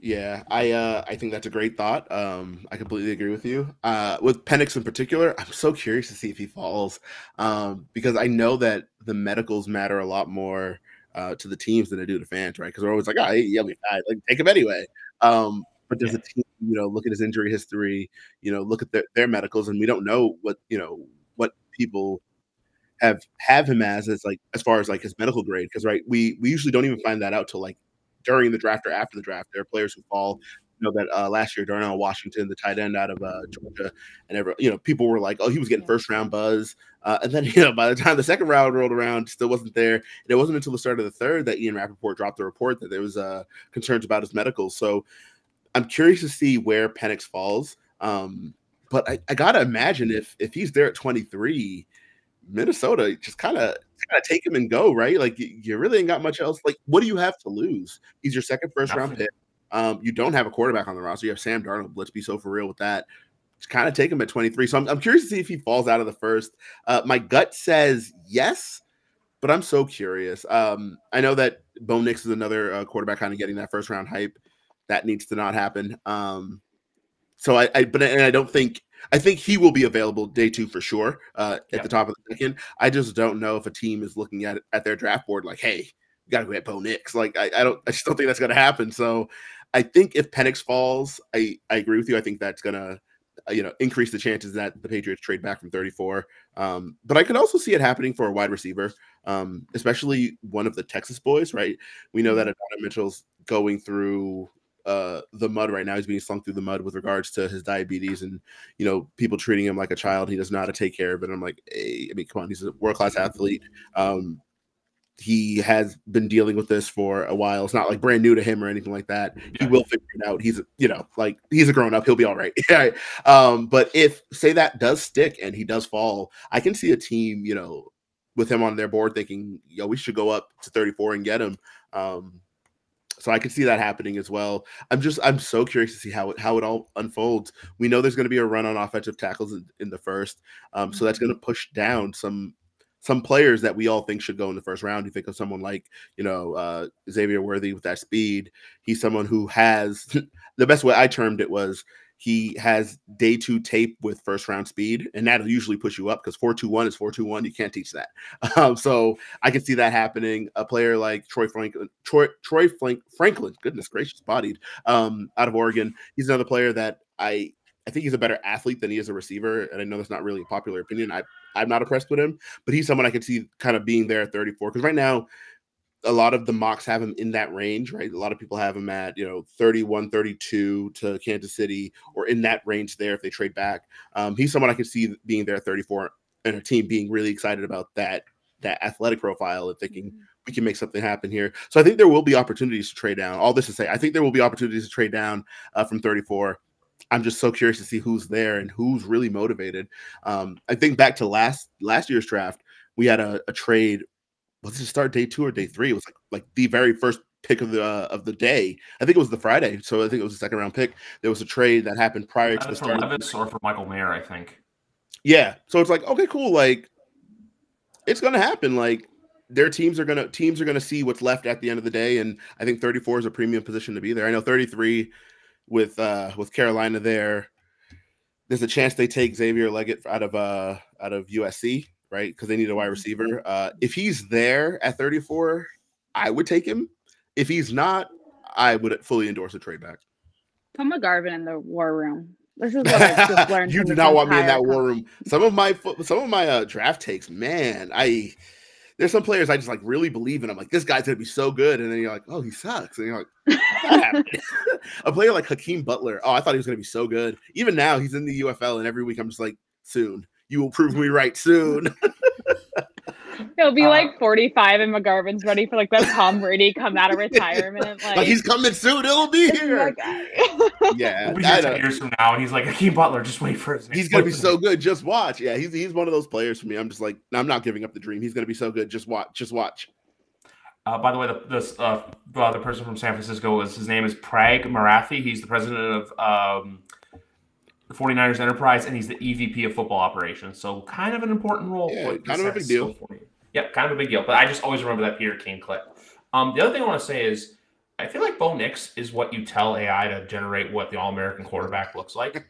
Yeah, I think that's a great thought. I completely agree with you. With Penix in particular, I'm so curious to see if he falls because I know that the medicals matter a lot more to the teams than they do to fans, right? Because they're always like, oh, he'll be fine. Like, take him anyway. But there's a team, look at his injury history, look at their medicals, and we don't know what people have him as far as like his medical grade. Because right, we usually don't even find that out till like during the draft or after the draft. There are players who fall. That last year, Darnell Washington, the tight end out of Georgia, and people were like, "Oh, he was getting first round buzz," and then by the time the second round rolled around, still wasn't there. And it wasn't until the start of the third that Ian Rappaport dropped the report that there was concerns about his medicals. So I'm curious to see where Penix falls. But I gotta imagine if he's there at 23, Minnesota just kind of take him and go, right? Like you really ain't got much else. Like, what do you have to lose? He's your second first round pick. You don't have a quarterback on the roster. You have Sam Darnold. Let's be so for real with that. Just kind of take him at 23. So I'm curious to see if he falls out of the first. My gut says yes, but I'm so curious. I know that Bo Nix is another quarterback kind of getting that first round hype. That needs to not happen. So I don't think. I think he will be available day 2 for sure at the top of the second. I just don't know if a team is looking at their draft board like, hey, you got to go get Bo Nix. Like I just don't think that's going to happen. So I think if Penix falls, I agree with you. I think that's going to increase the chances that the Patriots trade back from 34. But I could also see it happening for a wide receiver, especially one of the Texas boys. Right? We know that Adonai Mitchell's going through the mud right now. He's being slung through the mud with regards to his diabetes and people treating him like a child. He doesn't know how to take care of it. I'm like, hey, I mean, come on, he's a world-class athlete. he has been dealing with this for a while. It's not like brand new to him or anything like that. He will figure it out. He's a grown up. He'll be all right. But if say that does stick and he does fall, I can see a team, with him on their board thinking, we should go up to 34 and get him. So I could see that happening as well. I'm so curious to see how it all unfolds. We know there's going to be a run on offensive tackles in the first. So that's going to push down some players that we all think should go in the first round. You think of someone like, Xavier Worthy with that speed. He's someone who has the best way I termed it was he has day 2 tape with first round speed, and that'll usually push you up because 4.21 is 4.21. You can't teach that. So I can see that happening. A player like Troy Franklin, goodness gracious, bodied out of Oregon. He's another player that I think he's a better athlete than he is a receiver. And I know that's not really a popular opinion. I'm not impressed with him, but he's someone I can see kind of being there at 34. Because right now, a lot of the mocks have him in that range, right? A lot of people have him at, 31, 32 to Kansas City or in that range there if they trade back. He's someone I can see being there at 34 and a team being really excited about that athletic profile and thinking we can make something happen here. So I think there will be opportunities to trade down. All this to say, I think there will be opportunities to trade down from 34. I'm just so curious to see who's there and who's really motivated. I think back to last year's draft, we had a trade. Was it start day 2 or day 3? It was like the very first pick of the day. I think it was the Friday, so I think it was a second round pick. There was a trade that happened prior to the start. For Levis or for Michael Mayer, I think. Yeah, so it's like, okay, cool. Like it's gonna happen. Like their teams are gonna see what's left at the end of the day, and I think 34 is a premium position to be there. I know 33 with Carolina there. There's a chance they take Xavier Leggett out of USC. Right, because they need a wide receiver. If he's there at 34, I would take him. If he's not, I would fully endorse a trade back. Put McGarvin in the war room. This is what I've just learned. You do not want me in that war room. Some of my draft takes, man. There's some players I just like really believe in. I'm like, this guy's gonna be so good, and then you're like, oh, he sucks, and you're like, a player like Hakeem Butler. Oh, I thought he was gonna be so good. Even now, he's in the UFL, and every week I'm just like, soon. You will prove me right soon. He'll be like 45 and McGarvin's ready for like that Tom Brady come out of retirement. Like he's coming soon. It'll be here. Yeah. We'll be here 10 years from now, and he's like, Hakeem Butler, just wait for it. He's going to be so good. Just watch. Yeah, he's one of those players for me. I'm just like, I'm not giving up the dream. He's going to be so good. Just watch. Just watch. By the way, the other person from San Francisco, his name is Prag Marathi. He's the president of the 49ers Enterprise, and he's the EVP of football operations. So kind of an important role. Yeah, kind of a big deal. Yeah, kind of a big deal. But I just always remember that Peter King clip. The other thing I want to say is I feel like Bo Nix is what you tell AI to generate what the All-American quarterback looks like.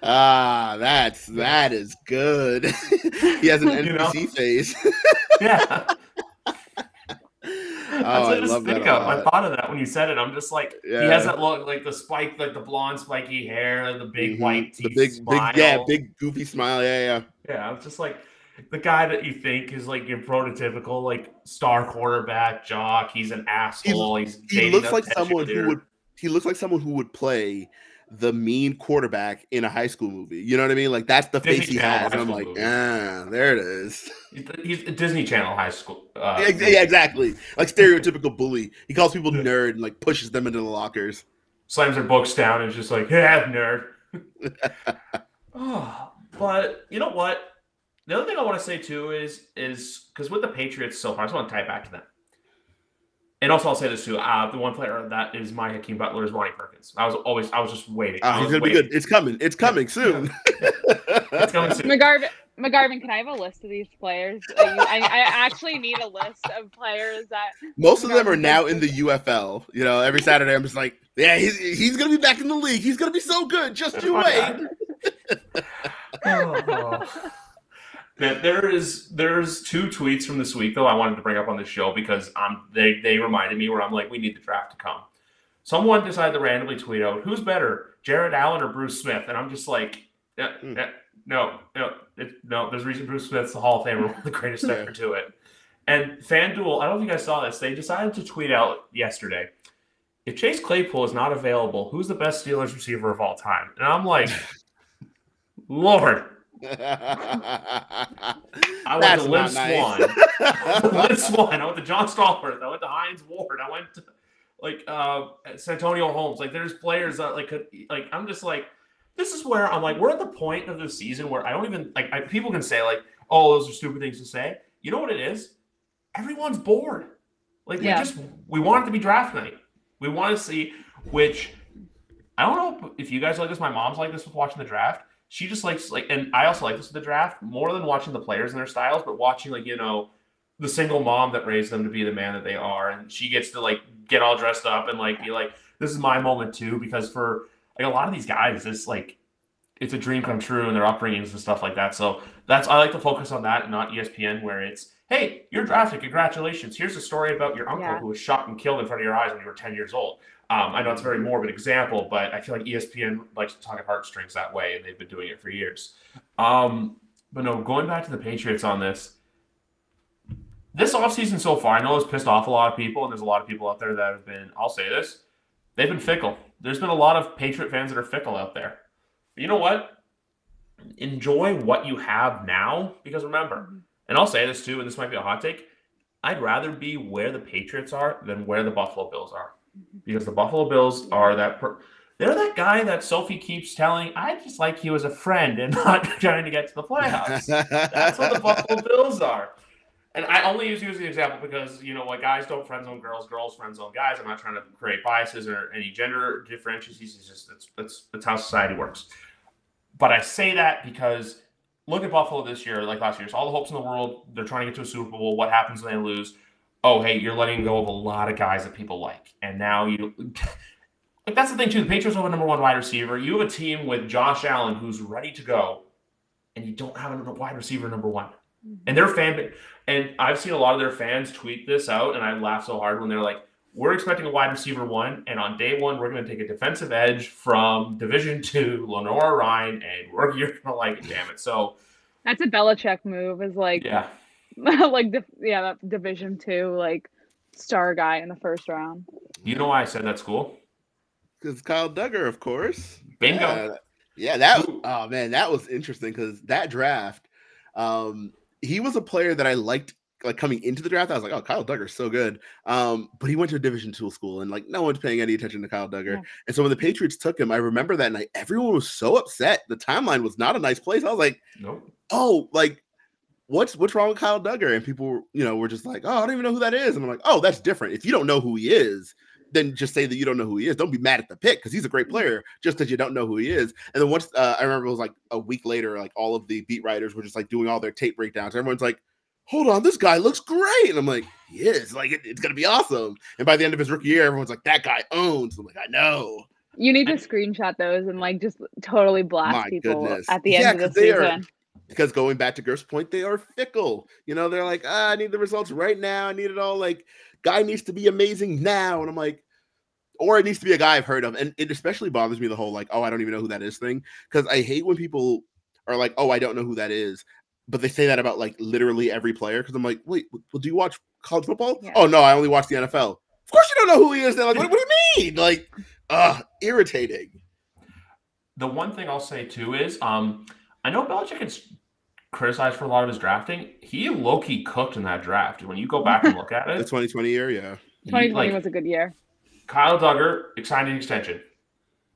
That is good. He has an NPC face. Yeah. I love that. I thought of that when you said it. I'm just like, he has that look, like the spike, like the blonde spiky hair, and the big white teeth, big goofy smile. Yeah. I'm just like the guy that you think is like your prototypical like star quarterback jock. He's an asshole. He looks like someone who would play the mean quarterback in a high school movie. You know what I mean? Like that's the face he has. And I'm like, there it is. He's a Disney Channel high school. Yeah, exactly. Like stereotypical bully. He calls people nerd and like pushes them into the lockers. Slams their books down and is just like, yeah, nerd. But you know what? The other thing I want to say too is because with the Patriots so far, I just want to tie it back to them. And also, I'll say this too: the one player that is my Hakeem Butler is Ronnie Perkins. I was just waiting. He's gonna be good. It's coming. It's coming soon. It's coming soon. McGarvin, can I have a list of these players? I actually need a list of players that most of them are now in the UFL. You know, every Saturday I'm just like, yeah, he's gonna be back in the league. He's gonna be so good. Just you wait. There's 2 tweets from this week though I wanted to bring up on the show because they reminded me where I'm like, we need the draft to come. Someone decided to randomly tweet out, who's better, Jared Allen or Bruce Smith? And I'm just like, no. There's a reason Bruce Smith's the Hall of Famer, one of the greatest ever to it. And FanDuel, I don't know if you guys saw this, they decided to tweet out yesterday, if Chase Claypool is not available, who's the best Steelers receiver of all time? And I'm like, Lord. I went to That's Lynn not nice. Swan. Lynn Swan. I went to John Stallworth. I went to Hines Ward. I went to Santonio Holmes. Like there's players that I'm just like, this is where I'm like, we're at the point of the season where I don't even people can say like, oh, those are stupid things to say. You know what it is? Everyone's bored. Like we want it to be draft night. We want to see, which I don't know if you guys like this. My mom's like this with watching the draft. She just likes and I also like this with the draft more than watching the players and their styles, but watching the single mom that raised them to be the man that they are, and she gets to get all dressed up and be like, this is my moment too, because for a lot of these guys, it's a dream come true in their upbringings and stuff like that. So I like to focus on that and not ESPN, where it's, hey, you're drafted, congratulations. Here's a story about your uncle who was shot and killed in front of your eyes when you were 10 years old. I know it's a very morbid example, but I feel like ESPN likes to talk at heartstrings that way, and they've been doing it for years. But no, going back to the Patriots on this offseason so far, I know it's pissed off a lot of people, and there's a lot of people out there that have been, I'll say this, they've been fickle. There's been a lot of Patriot fans that are fickle out there. But you know what? Enjoy what you have now, because remember, and I'll say this too, and this might be a hot take, I'd rather be where the Patriots are than where the Buffalo Bills are. Because the Buffalo Bills are they're that guy that Sophie keeps telling, I just like you as a friend and not trying to get to the playoffs. That's what the Buffalo Bills are. And I only use you as the example because, guys don't friend zone girls, girls friend zone guys. I'm not trying to create biases or any gender differentiations. It's just that's how society works. But I say that because look at Buffalo this year, like last year. So all the hopes in the world, they're trying to get to a Super Bowl. What happens when they lose? Oh, hey, you're letting go of a lot of guys that people like. And now that's the thing, too. The Patriots have a number one wide receiver. You have a team with Josh Allen who's ready to go, and you don't have a wide receiver number one. And their and I've seen a lot of their fans tweet this out, and I laugh so hard when they're like, we're expecting a wide receiver one, and on day one, we're going to take a defensive edge from Division II, Lenora Ryan, and you're going to like it, damn it. So that's a Belichick move, is that Division II, star guy in the first round. You know why I said that's cool? Because Kyle Duggar, of course. Bingo. Yeah, that was interesting because that draft, he was a player that I liked coming into the draft. I was like, oh, Kyle Duggar's so good. But he went to a Division II school and no one's paying any attention to Kyle Duggar. Yeah. And so when the Patriots took him, I remember that night, everyone was so upset. The timeline was not a nice place. I was like, nope. Oh, what's wrong with Kyle Duggar? And people, were just like, oh, I don't even know who that is. And I'm like, oh, that's different. If you don't know who he is, then just say that you don't know who he is. Don't be mad at the pick because he's a great player just because you don't know who he is. And then once I remember it was a week later, all of the beat writers were just doing all their tape breakdowns. Everyone's like, hold on, this guy looks great. And I'm like, he is. It's going to be awesome. And by the end of his rookie year, everyone's like, that guy owns. I'm like, I know. You need to screenshot those and just totally blast people at the end of the season. Because going back to Gerst's point, they are fickle. They're like, I need the results right now. I need it all. Guy needs to be amazing now. And I'm like, or it needs to be a guy I've heard of. And it especially bothers me the whole oh, I don't even know who that is thing. Because I hate when people are like, oh, I don't know who that is. But they say that about literally every player. Because I'm like, wait, well, do you watch college football? Yeah. Oh, no, I only watch the NFL. Of course you don't know who he is. Then. What do you mean? Irritating. The one thing I'll say, too, is I know Belichick gets criticized for a lot of his drafting. He low-key cooked in that draft. When you go back and look at it. The 2020 year, yeah. 2020 was a good year. Kyle Duggar, exciting extension.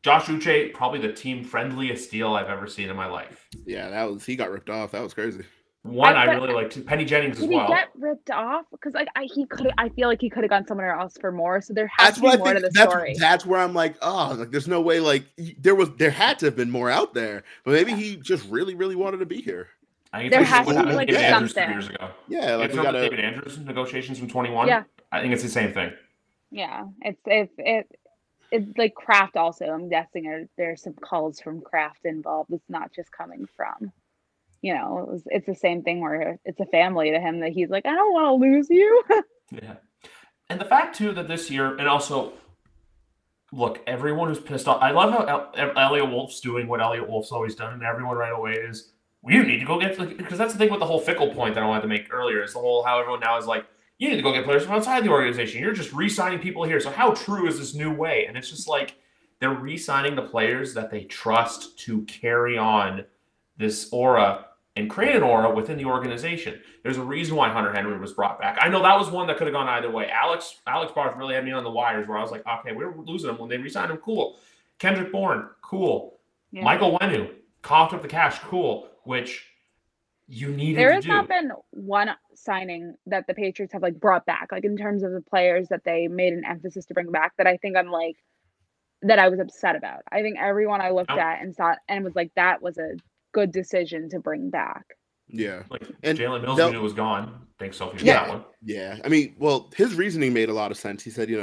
Josh Uche, probably the team-friendliest deal I've ever seen in my life. Yeah, he got ripped off. That was crazy. I really liked Penny Jennings as well. Did he get ripped off? Because I feel like he could have gone somewhere else for more. So there has to be more to the story. That's where I'm like, oh, there's no way. There had to have been more out there, but maybe he just really, really wanted to be here. I think there has to be David Andrews 2 years ago. Yeah, we got David Andrews negotiations from 21. Yeah, I think it's the same thing. Yeah, it's like Kraft also. I'm guessing there's some calls from Kraft involved. It's not just coming from. It's the same thing where it's a family to him that he's like, I don't want to lose you. Yeah. And the fact, too, that this year, and also, look, everyone who's pissed off. I love how Elliot Wolf's doing what Elliot Wolf's always done, and everyone right away is, you need to go get, because that's the thing with the whole fickle point that I wanted to make earlier, is the whole how everyone now is like, you need to go get players from outside the organization. You're just re-signing people here. So how true is this new way? And it's just they're re-signing the players that they trust to carry on this aura and create an aura within the organization. There's a reason why Hunter Henry was brought back. I know that was one that could have gone either way. Alex Barth really had me on the wires where I was like, okay, we're losing him when they re-signed him. Cool. Kendrick Bourne, cool. Yeah. Michael Wenu, coughed up the cash, cool. Which you needed to do. There has not been one signing that the Patriots have like brought back, like in terms of the players that they made an emphasis to bring back, that I think I'm like, that I was upset about. I think everyone I looked at and saw and was like, that was a good decision to bring back. Yeah. Like, and Jalen Mills knew was gone. Thanks, Sophie, for that one. Yeah. I mean, well, his reasoning made a lot of sense. He said, he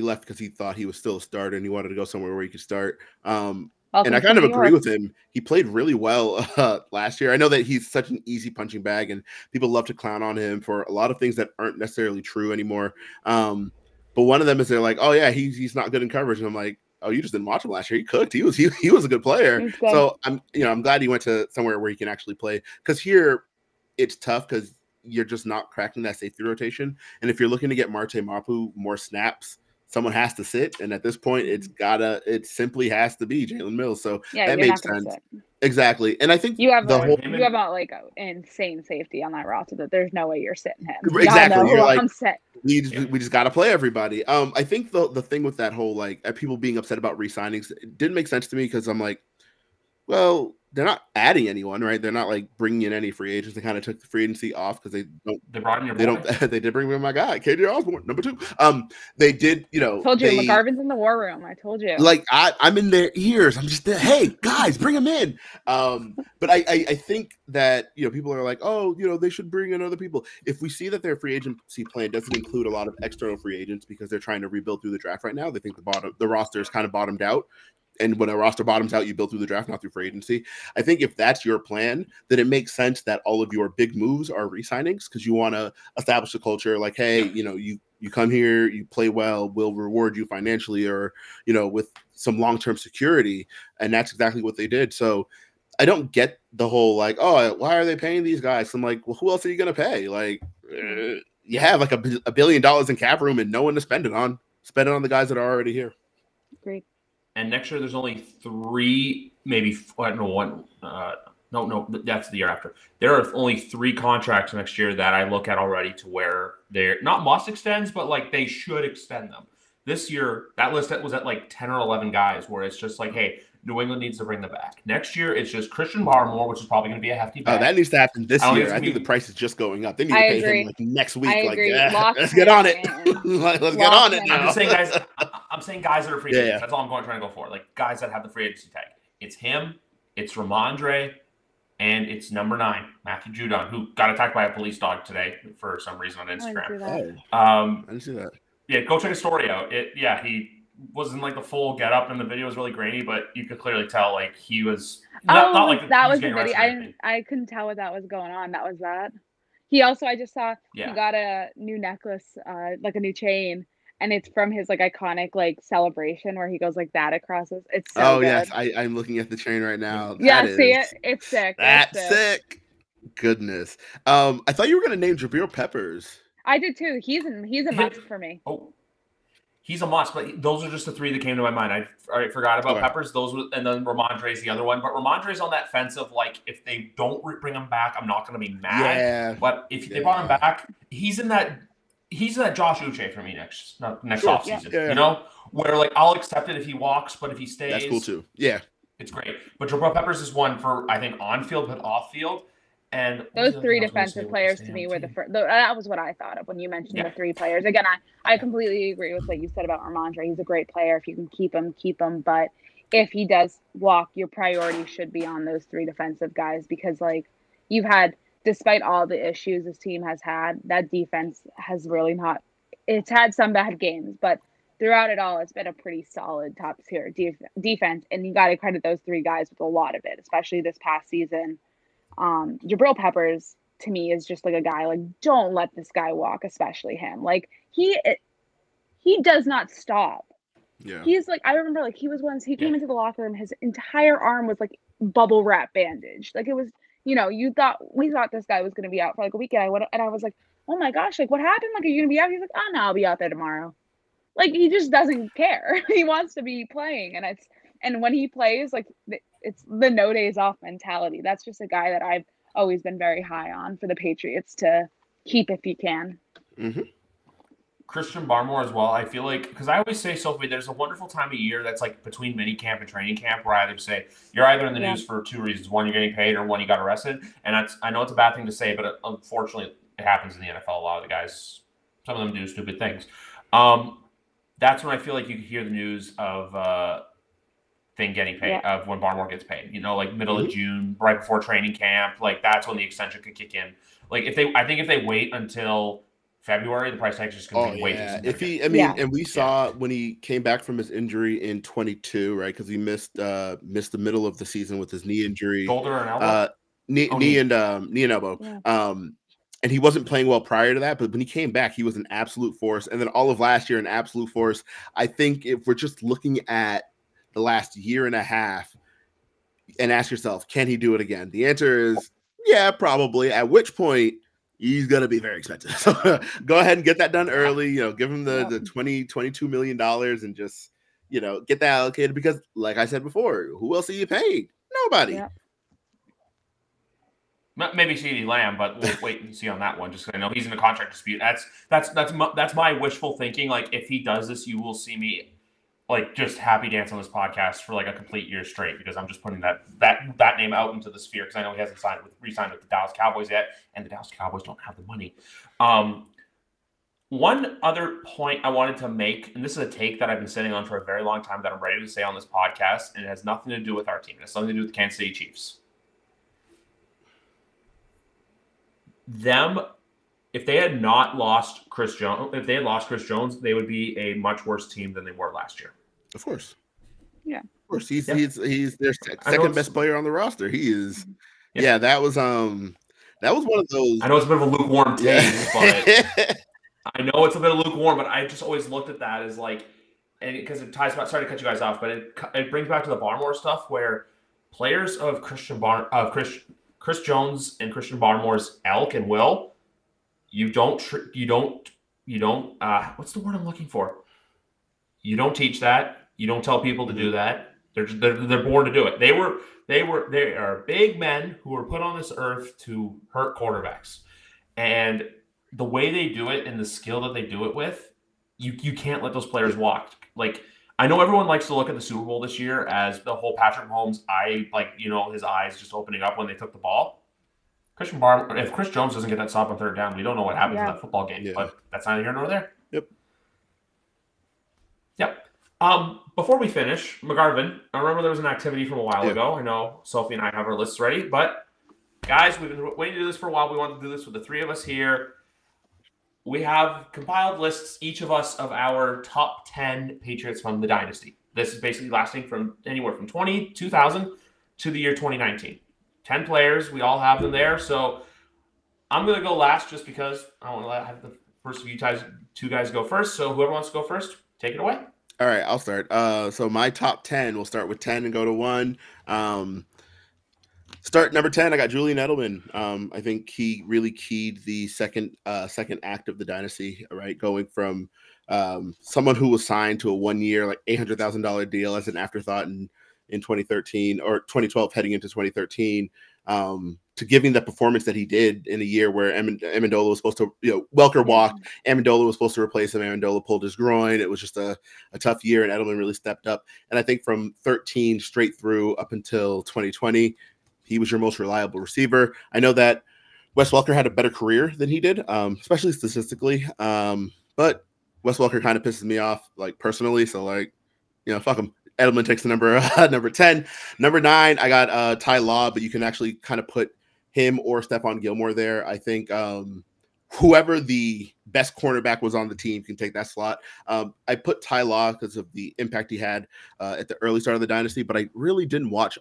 left because he thought he was still a starter and he wanted to go somewhere where he could start. And I kind of agree with him. He played really well last year. I know that he's such an easy punching bag and people love to clown on him for a lot of things that aren't necessarily true anymore. But one of them is they're like, oh yeah, he's not good in coverage. And I'm like, oh, you just didn't watch him last year. He cooked. He was a good player. So I'm glad he went to somewhere where he can actually play. Because here it's tough because you're just not cracking that safety rotation. And if you're looking to get Marte Mapu more snaps, someone has to sit. And at this point, it simply has to be Jalen Mills. So that makes sense. Exactly. And I think you have like an insane safety on that roster that there's no way you're sitting him. Exactly. You're like, we just got to play everybody. I think the thing with that whole, like, people being upset about re-signings, it didn't make sense to me because I'm like, well, they're not adding anyone, right? They're not like bringing in any free agents. They kind of took the free agency off because they brought in your boy. They did bring in my guy, KJ Osborne, number 2. They did, Told you, McGarvin's in the war room. I told you. Like I'm in their ears. I'm just hey guys, bring him in. But I think that people are like, oh, they should bring in other people. If we see that their free agency plan doesn't include a lot of external free agents because they're trying to rebuild through the draft right now, they think the roster is kind of bottomed out. And when a roster bottoms out, you build through the draft, not through free agency. I think if that's your plan, then it makes sense that all of your big moves are re-signings because you want to establish a culture like, hey, you come here, you play well, we'll reward you financially or, with some long-term security. And that's exactly what they did. So I don't get the whole like, oh, why are they paying these guys? I'm like, well, who else are you going to pay? Like, you have like $1 billion in cap room and no one to spend it on. Spend it on the guys that are already here. Great. And next year, there's only 3, maybe I don't know one. No, that's the year after. There are only 3 contracts next year that I look at already to where they're not must extends, but like they should extend them. This year, that list was at like 10 or 11 guys, where it's just like, hey, New England needs to bring them back. Next year, it's just Christian Barmore, which is probably going to be a hefty bag. Oh, that needs to happen this year. I think the price is just going up. They need to pay him like next week. Let's get on it. Let's get on it now. I'm saying guys that are free agents. That's all I'm trying to go for. Like guys that have the free agency tag. It's him, it's Ramondre, and it's number 9, Matthew Judon, who got attacked by a police dog today for some reason on Instagram. I didn't see that. Yeah, go check his story out. He wasn't like the full get up in the video was really grainy, but you could clearly tell like he was not like that was the video. I couldn't tell what that was going on. That was that. He also, I just saw he got a new necklace, like a new chain, and it's from his like iconic like celebration where he goes like that across his. It's so good. Yes, I'm looking at the chain right now. See it? It's sick. That's sick. Goodness. I thought you were gonna name Jabril Peppers. I did too. He's a must for me. Oh. He's a must, but those are just the 3 that came to my mind. I forgot about Peppers. And then Ramondre's the other one. But Ramondre's on that fence of like, if they don't bring him back, I'm not going to be mad. Yeah. But if they brought him back, he's in that Josh Uche for me next offseason. Yeah. Where like I'll accept it if he walks, but if he stays, that's cool too. Yeah, it's great. But Jabril Peppers is one for I think on field but off field. And those 3 defensive players to me were the first. That was what I thought of when you mentioned the 3 players. Again, I completely agree with what you said about Ramondre. He's a great player. If you can keep him. But if he does walk, your priority should be on those 3 defensive guys because, like, you've had, despite all the issues this team has had, that defense has really not. It's had some bad games, but throughout it all, it's been a pretty solid top tier defense. And you got to credit those 3 guys with a lot of it, especially this past season. Jabril Peppers to me is just like a guy like don't let this guy walk, especially him. Like he does not stop. Yeah. He's like I remember like he came into the locker room, his entire arm was like bubble wrap bandaged. Like it was, we thought this guy was going to be out for like a weekend. I was like, oh my gosh, like what happened? Like are you going to be out? He's like, oh no, I'll be out there tomorrow. Like he just doesn't care. He wants to be playing, and when he plays, like it's the no days off mentality. That's just a guy that I've always been very high on for the Patriots to keep if you can. Mm-hmm. Christian Barmore as well. I feel like, because I always say, Sophie, there's a wonderful time of year that's like between mini camp and training camp where I either say you're either in the news for two reasons: one, you're getting paid, or one, you got arrested. And I know it's a bad thing to say, but unfortunately, it happens in the NFL. A lot of the guys, some of them do stupid things. That's when I feel like you hear the news of thing getting paid, of when Barmore gets paid. You know, like middle of June, right before training camp. Like that's when the extension could kick in. Like I think if they wait until February, the price tag is just going to be way too significant. And we saw when he came back from his injury in 22, right? Because he missed the middle of the season with his knee injury, shoulder and elbow, knee and elbow. Yeah. And he wasn't playing well prior to that, but when he came back, he was an absolute force. And then all of last year, an absolute force. I think if we're just looking at the last year and a half, and ask yourself, can he do it again? The answer is yeah, probably. At which point, he's going to be very expensive. So go ahead and get that done early. You know, give him the $22 million and just, you know, get that allocated because, like I said before, who else are you paying? Nobody. Yeah. Maybe CeeDee Lamb, but we'll wait and see on that one. Just because I know he's in a contract dispute. That's my wishful thinking. Like if he does this, you will see me like just happy dance on this podcast for like a complete year straight because I'm just putting that name out into the sphere because I know he hasn't re-signed with the Dallas Cowboys yet, and the Dallas Cowboys don't have the money. One other point I wanted to make, and this is a take that I've been sitting on for a very long time that I'm ready to say on this podcast, and it has nothing to do with our team. It has something to do with the Kansas City Chiefs. If they had not lost Chris Jones, they would be a much worse team than they were last year. Of course. Yeah. Of course. He's their second best player on the roster. He is. Yeah, that was one of those. I know it's a bit of a lukewarm take, but I know it's a bit of lukewarm, but I just always looked at that as like, and because it ties back. Sorry to cut you guys off, but it brings back to the Barmore stuff where players of Chris Jones and Christian Barmore's ilk and will. You don't what's the word I'm looking for? You don't teach that. You don't tell people to do that. They're born to do it. They are big men who were put on this earth to hurt quarterbacks. And the way they do it and the skill that they do it with, you can't let those players walk. Like I know everyone likes to look at the Super Bowl this year as the whole Patrick Mahomes his eyes just opening up when they took the ball. If Chris Jones doesn't get that stop on third down, we don't know what happens in that football game. Yeah. But that's neither here nor there. Yep. Before we finish, McGarvin, I remember there was an activity from a while ago. I know Sophie and I have our lists ready, but guys, we've been waiting to do this for a while. We wanted to do this with the three of us here. We have compiled lists, each of us, of our top 10 Patriots from the Dynasty. This is basically lasting from anywhere from 2000 to the year 2019. 10 players. We all have them there. So I'm going to go last just because I want to have the first of you two guys go first. So whoever wants to go first, take it away. All right, I'll start. So my top 10, we'll start with 10 and go to 1. Start number 10, I got Julian Edelman. I think he really keyed the second act of the dynasty, right? Going from someone who was signed to a 1-year, like $800,000 deal as an afterthought in 2013 or 2012 heading into 2013 to giving the performance that he did in a year where Amendola was supposed to, Welker walked, Amendola was supposed to replace him. Amendola pulled his groin. It was just a tough year and Edelman really stepped up. And I think from 13 straight through up until 2020, he was your most reliable receiver. I know that Wes Welker had a better career than he did, especially statistically. But Wes Welker kind of pisses me off, like personally. So fuck him. Edelman takes the number 10. Number 9, I got Ty Law, but you can actually kind of put him or Stephon Gilmore there. I think whoever the best cornerback was on the team can take that slot. I put Ty Law because of the impact he had at the early start of the dynasty, but I really didn't watch,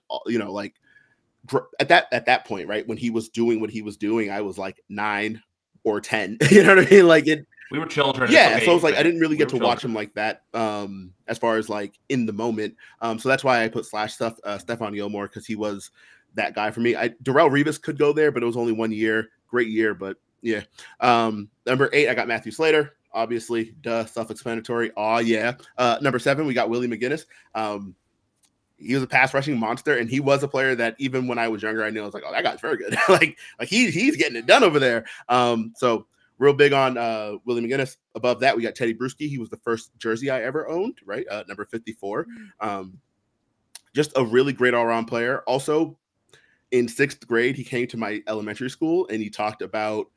at that point, right, when he was doing what he was doing, I was like 9 or 10. You know what I mean? Like it. We were children. Yeah, so I was like, I didn't really get to watch him like that as far as like in the moment. So that's why I put Stephon Gilmore because he was that guy for me. Darrelle Revis could go there, but it was only 1 year. Great year, but yeah. Number 8, I got Matthew Slater. Obviously, self-explanatory. Oh, yeah. Number 7, we got Willie McGinnis. He was a pass rushing monster, and he was a player that even when I was younger, I knew I was like, oh, that guy's very good. like he's getting it done over there. So real big on Willie McGinnis. Above that, we got Teddy Bruschi. He was the first jersey I ever owned, right? Number 54. Just a really great all-around player. Also, in 6th grade, he came to my elementary school and he talked about,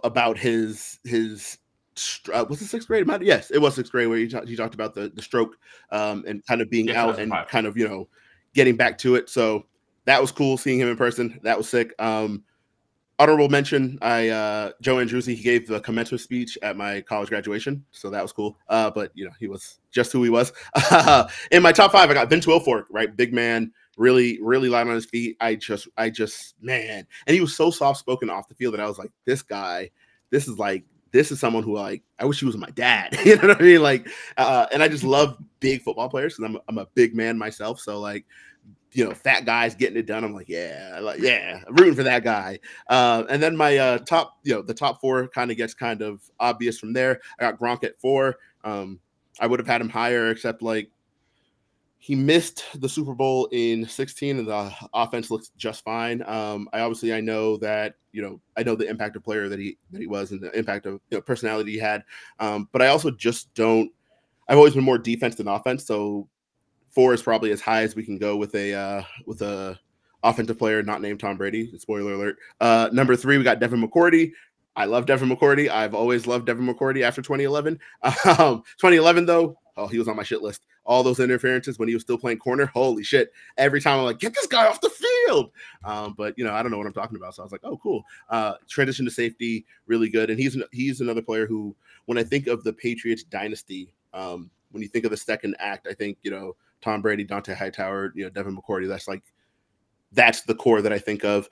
about his was it 6th grade? Yes, it was 6th grade where he talked about the stroke and kind of being out and kind of, getting back to it. So that was cool seeing him in person. That was sick. Honorable mention, Joe Andruzzi, he gave the commencement speech at my college graduation, so that was cool. But he was just who he was. In my top 5, I got Vince Wilfork, right? Big man, really, really light on his feet. I just, man, and he was so soft spoken off the field that I was like, this guy, this is someone who I wish he was my dad. You know what I mean? Like, and I just love big football players because I'm a big man myself. So like, fat guys getting it done. I'm like, I'm rooting for that guy. And then my top, the top 4 kind of gets kind of obvious from there. I got Gronk at 4. I would have had him higher, except like he missed the Super Bowl in 16 and the offense looks just fine. I know that, I know the impact of player that he was and the impact of personality he had. But I also just I've always been more defense than offense. So 4 is probably as high as we can go with a offensive player not named Tom Brady. Spoiler alert. Number 3, we got Devin McCourty. I love Devin McCourty. I've always loved Devin McCourty after 2011. 2011 though, he was on my shit list. All those interferences when he was still playing corner, holy shit! Every time I'm like, get this guy off the field. But I don't know what I'm talking about. So I was like, oh, cool. Transition to safety, really good. And he's another player who, when I think of the Patriots dynasty, when you think of the second act, I think Tom Brady, Dante Hightower, Devin McCourty. That's the core that I think of.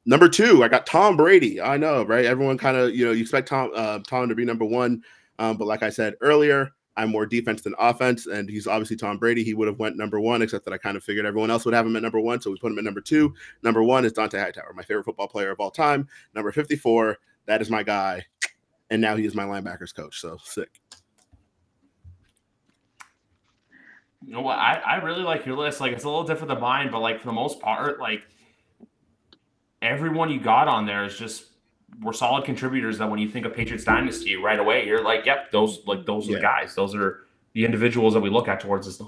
Number 2, I got Tom Brady. I know, right? Everyone kind of, you expect Tom to be number 1. But like I said earlier, I'm more defense than offense, and he's obviously Tom Brady. He would have went number 1, except that I kind of figured everyone else would have him at number 1, so we put him at number 2. Number 1 is Dante Hightower, my favorite football player of all time. Number 54, that is my guy, and now he is my linebackers coach, so sick. You know what? I really like your list. Like, it's a little different than mine, but like for the most part, like everyone you got on there is just were solid contributors that when you think of Patriots dynasty right away, you're like, yep, those are the guys. Those are the individuals that we look at towards this the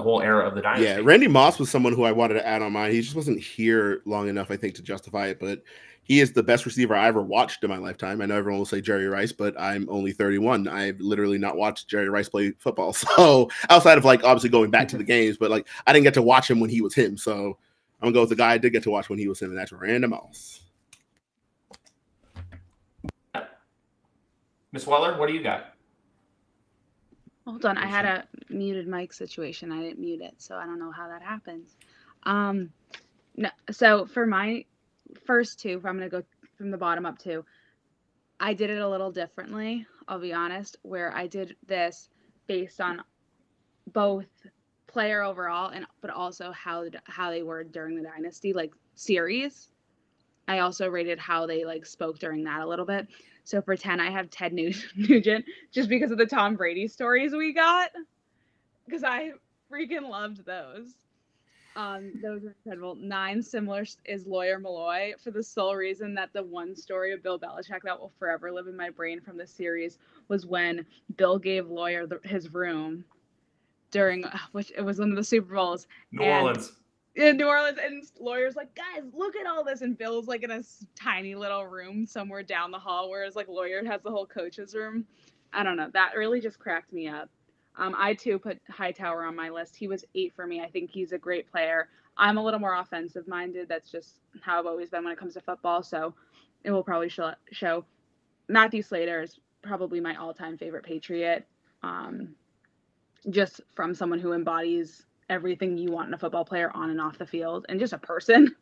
whole era of the dynasty. Yeah, Randy Moss was someone who I wanted to add on mine. He just wasn't here long enough, I think, to justify it, but he is the best receiver I ever watched in my lifetime. I know everyone will say Jerry Rice, but I'm only 31. I've literally not watched Jerry Rice play football. So outside of like obviously going back to the games, but like I didn't get to watch him when he was him. So I'm gonna go with the guy I did get to watch when he was him, and that's Randy Moss. Miss Weller, what do you got? Hold on, I had a muted mic situation. I didn't mute it, so I don't know how that happens. No, so for my first 2, I'm going to go from the bottom up 2. I did it a little differently, I'll be honest, where I did this based on both player overall but also how they were during the dynasty like series. I also rated how they like spoke during that a little bit. So for 10, I have Ted Nugent, just because of the Tom Brady stories we got, because I freaking loved those. Those are incredible. 9, similar, is Lawyer Malloy, for the sole reason that the one story of Bill Belichick that will forever live in my brain from the series was when Bill gave Lawyer his room during, which it was one of the Super Bowls. New Orleans. In New Orleans, and Lawyer's like, guys, look at all this, and Bill's like in a tiny little room somewhere down the hall, whereas like Lawyer has the whole coach's room. I don't know, that really just cracked me up. I too put Hightower on my list. He was 8 for me. I think he's a great player. I'm a little more offensive minded. That's just how I've always been when it comes to football, so it will probably show. Matthew Slater is probably my all-time favorite Patriot, just from someone who embodies everything you want in a football player on and off the field, and just a person.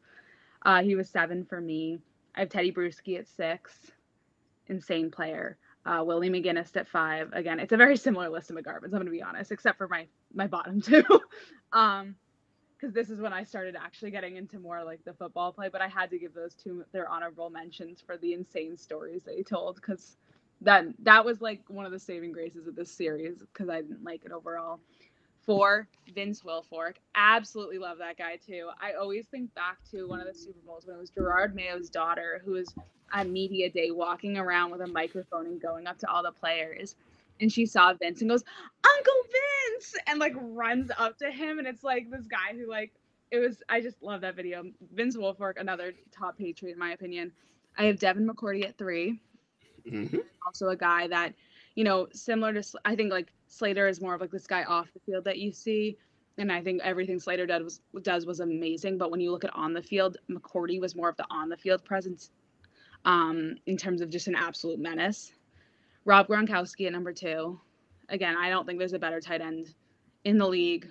He was 7 for me. I have Teddy Bruschi at 6. Insane player. Willie McGinnis at 5. Again, it's a very similar list to McGarvin's, I'm going to be honest, except for my bottom 2. Because this is when I started actually getting into more like the football play, but I had to give those 2 their honorable mentions for the insane stories they told, because that was like one of the saving graces of this series, because I didn't like it overall. 4, Vince Wilfork. Absolutely love that guy too. I always think back to one of the Super Bowls when it was Gerard Mayo's daughter who was at media day walking around with a microphone and going up to all the players. And she saw Vince and goes, "Uncle Vince!" and like runs up to him. And it's like this guy who I just love that video. Vince Wilfork, another top Patriot in my opinion. I have Devin McCourty at 3. Mm-hmm. Also a guy that, similar to, I think like Slater is more of like this guy off the field that you see. And I think everything Slater does was amazing. But when you look at on the field, McCourty was more of the on the field presence in terms of just an absolute menace. Rob Gronkowski at number 2. Again, I don't think there's a better tight end in the league,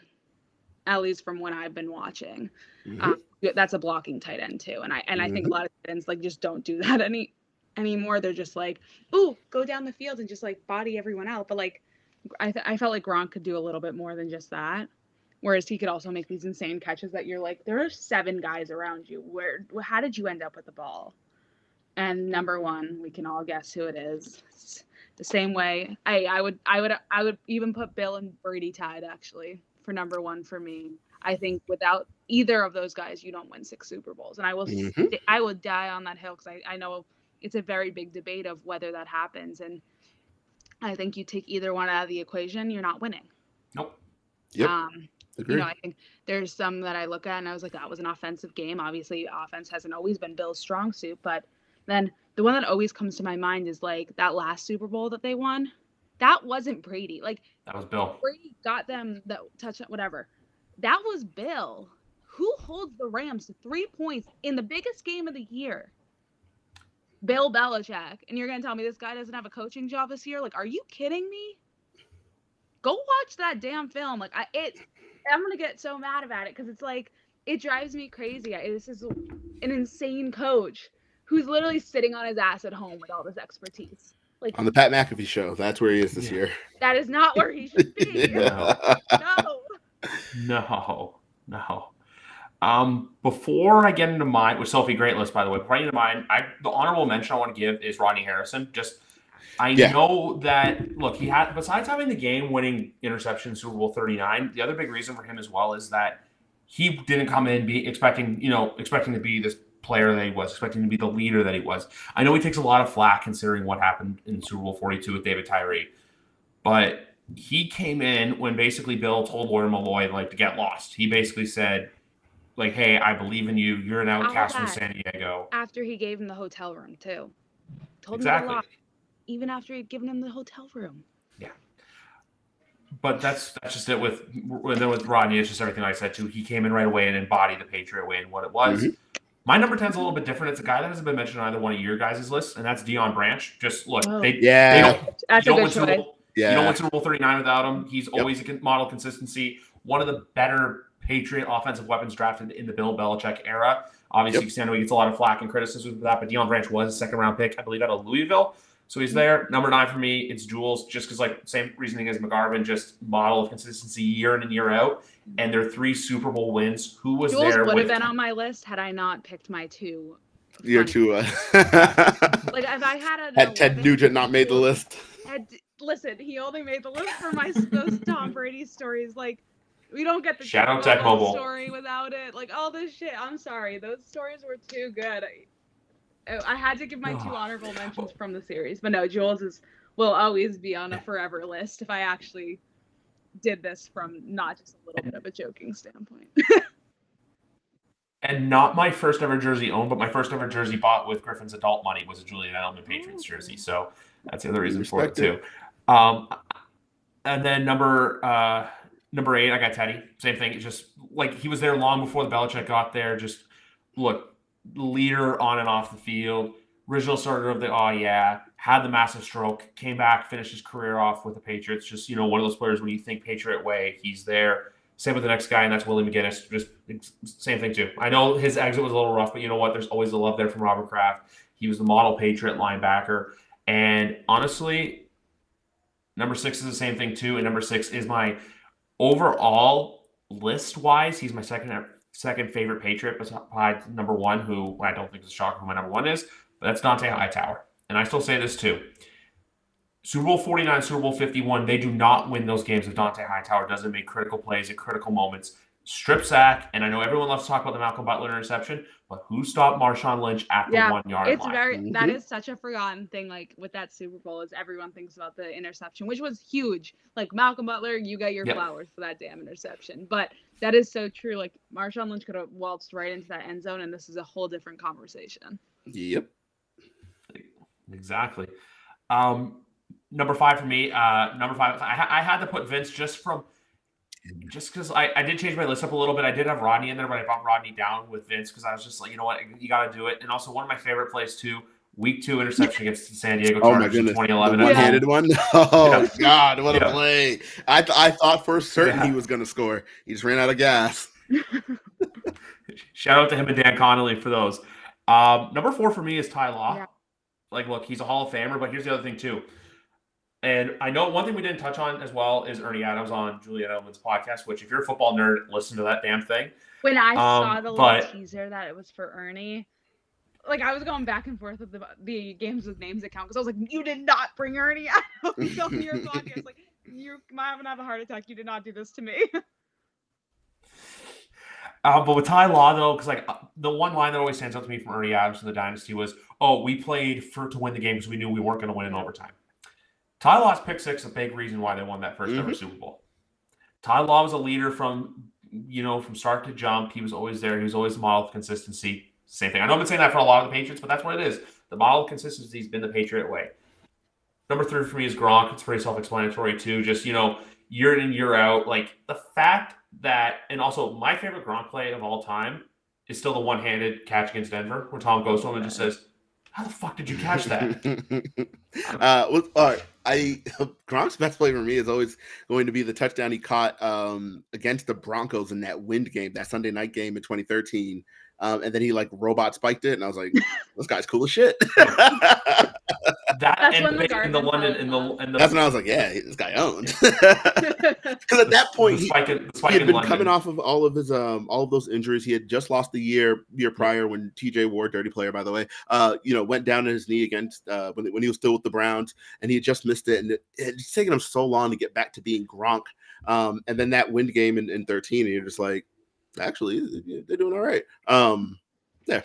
at least from when I've been watching. Mm-hmm. That's a blocking tight end too. And I think a lot of tight ends like just don't do that anymore. They're just like, ooh, go down the field and just like body everyone out. But like, I felt like Gronk could do a little bit more than just that. Whereas he could also make these insane catches that you're like, there are 7 guys around you. How did you end up with the ball? And number 1, we can all guess who it is. It's the same way. I would even put Bill and Brady tied actually for number 1 for me. I think without either of those guys, you don't win 6 Super Bowls. And I will die on that hill because I know it's a very big debate of whether that happens. And I think you take either one out of the equation, you're not winning. Nope. Yep. You know, I think there's some that I look at and I was like, that was an offensive game. Obviously, offense hasn't always been Bill's strong suit, but then the one that always comes to my mind is like that last Super Bowl that they won. That wasn't Brady. Like that was Bill. Brady got them that touchdown, whatever. That was Bill. Who holds the Rams to 3 points in the biggest game of the year? Bill Belichick. And you're going to tell me this guy doesn't have a coaching job this year? Like, are you kidding me? Go watch that damn film. Like, I'm going to get so mad about it because it's like, it drives me crazy. This is an insane coach who's literally sitting on his ass at home with all this expertise. Like on the Pat McAfee show. That's where he is this year. That is not where he should be. No. Before I get into mine, with Sophie, great list, by the way. Before I get into mine, the honorable mention I want to give is Rodney Harrison. I know that, look, he had, besides having the game-winning interception in Super Bowl 39, the other big reason for him as well is that he didn't come in expecting to be this player that he was, expecting to be the leader that he was. I know he takes a lot of flack considering what happened in Super Bowl 42 with David Tyree, but he came in when basically Bill told Lawyer Malloy to get lost. He basically said, hey, I believe in you. You're an outcast from San Diego. After he gave him the hotel room too. Told exactly. him a lot. Even after he'd given him the hotel room. Yeah. But that's just it with Rodney. It's just everything I said too. He came in right away and embodied the Patriot way and what it was. Mm-hmm. My number 10 is a little bit different. It's a guy that hasn't been mentioned on either one of your guys' lists, and that's Deion Branch. Just look, they don't win Super Bowl. You don't win Super Bowl 39 without him. He's always a model consistency. One of the better Patriot offensive weapons drafted in the Bill Belichick era. Obviously, Stanley gets a lot of flack and criticism for that, but Deion Branch was a second-round pick, I believe, out of Louisville. So he's there. Number 9 for me, it's Jules, just because same reasoning as McGarvin, just model of consistency year in and year out. And their 3 Super Bowl wins. Who was Jules there? Would have been on my list had I not picked my 2. Your 2. If I had Ted Nugent not made the list. Listen, he only made the list for those Tom Brady stories. We don't get the Shadow Tech Mobile story without it. All this shit. I'm sorry, those stories were too good. I had to give my 2 honorable mentions from the series, but no, Jules will always be on a forever list if I actually did this from not just a little bit of a joking standpoint. And not my first ever jersey owned, but my first ever jersey bought with Griffin's adult money was a Julian Edelman Patriots jersey. So that's the other reason for it too. And then number 8, I got Teddy. Same thing. It's just he was there long before the Belichick got there. Just look, leader on and off the field, original starter of had the massive stroke, came back, finished his career off with the Patriots. Just, one of those players when you think Patriot way, he's there. Same with the next guy, and that's Willie McGinnis. Just same thing too. I know his exit was a little rough, but you know what? There's always the love there from Robert Kraft. He was the model Patriot linebacker. And honestly, number 6 is the same thing too. And number 6 is my overall list-wise, he's my second favorite Patriot beside number 1, who I don't think is a shocker who my number 1 is, but that's Dante Hightower. And I still say this too. Super Bowl 49, Super Bowl 51, they do not win those games if Dante Hightower doesn't make critical plays at critical moments. Strip sack, and I know everyone loves to talk about the Malcolm Butler interception, but who stopped Marshawn Lynch at the 1 yard it's line? very that is such a forgotten thing. Like with that Super Bowl, is everyone thinks about the interception, which was huge. Like Malcolm Butler, you got your flowers for that damn interception. But that is so true. Like Marshawn Lynch could have waltzed right into that end zone, and this is a whole different conversation. Yep. Exactly. Number 5 for me. Number 5. I had to put Vince just because I did change my list up a little bit. I did have Rodney in there, but I bumped Rodney down with Vince because I was just like, you know what, you got to do it. And also one of my favorite plays too, Week 2 interception against the San Diego Chargers. Oh my goodness, 2011. the one-handed one. Oh God, what a play! I thought for certain he was going to score. He just ran out of gas. Shout out to him and Dan Connolly for those. Number 4 for me is Ty Law. Yeah. Like, look, he's a Hall of Famer, but here's the other thing too. And I know one thing we didn't touch on as well is Ernie Adams on Juliet Edelman's podcast, which if you're a football nerd, listen to that damn thing. When I saw the little teaser that it was for Ernie, like I was going back and forth with the games with names account because I was like, you did not bring Ernie Adams on your podcast. Like, you might have a heart attack. You did not do this to me. But with Ty Law, though, because like the one line that always stands out to me from Ernie Adams in the Dynasty was, "Oh, we played to win the game because we knew we weren't going to win in overtime." Ty Law's pick 6 a big reason why they won that first ever Super Bowl. Ty Law was a leader from start to jump. He was always there. He was always the model of consistency. Same thing. I know I've been saying that for a lot of the Patriots, but that's what it is. The model of consistency has been the Patriot way. Number 3 for me is Gronk. It's pretty self-explanatory too. Just, year in and year out. Like the fact that, and also my favorite Gronk play of all time is still the one-handed catch against Denver where Tom goes to him and just says, "How the fuck did you catch that?" Gronk's best play for me is always going to be the touchdown he caught against the Broncos in that wind game, that Sunday night game in 2013. And then he like robot spiked it, and I was like, "This guy's cool as shit." That's when I was like, "Yeah, this guy owned." Because at that point, he had been coming off of all of those injuries. He had just lost the year prior when TJ Ward, dirty player by the way, went down on his knee against when he was still with the Browns, and he had just missed it, and it's taken him so long to get back to being Gronk. And then that wind game in 13, and you're just like, actually, they're doing all right. Yeah.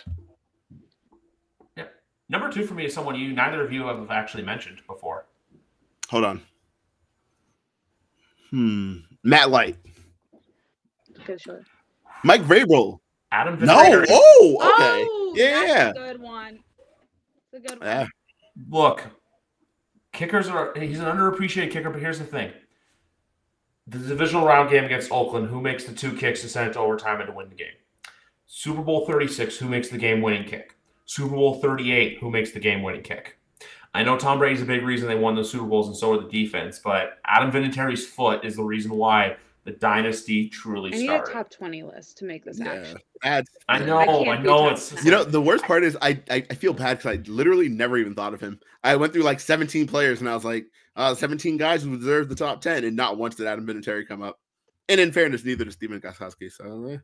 Number 2 for me is someone neither of you have actually mentioned before. Hold on. Matt Light. Okay, sure. Mike Vrabel. Adam Vinatieri. No. Oh, okay. Yeah. That's a good one. It's a good one. Look, kickers he's an underappreciated kicker, but here's the thing. The divisional round game against Oakland, who makes the 2 kicks to send it to overtime and to win the game? Super Bowl 36, who makes the game-winning kick? Super Bowl 38, who makes the game-winning kick? I know Tom Brady's a big reason they won those Super Bowls, and so are the defense, but Adam Vinatieri's foot is the reason why the dynasty truly started. I need a top 20 list to make this action. I know. It's the worst part is I feel bad because I literally never even thought of him. I went through like 17 players, and I was like, 17 guys who deserve the top 10, and not once did Adam Vinatieri come up. And in fairness, neither did Stephen Gostkowski. So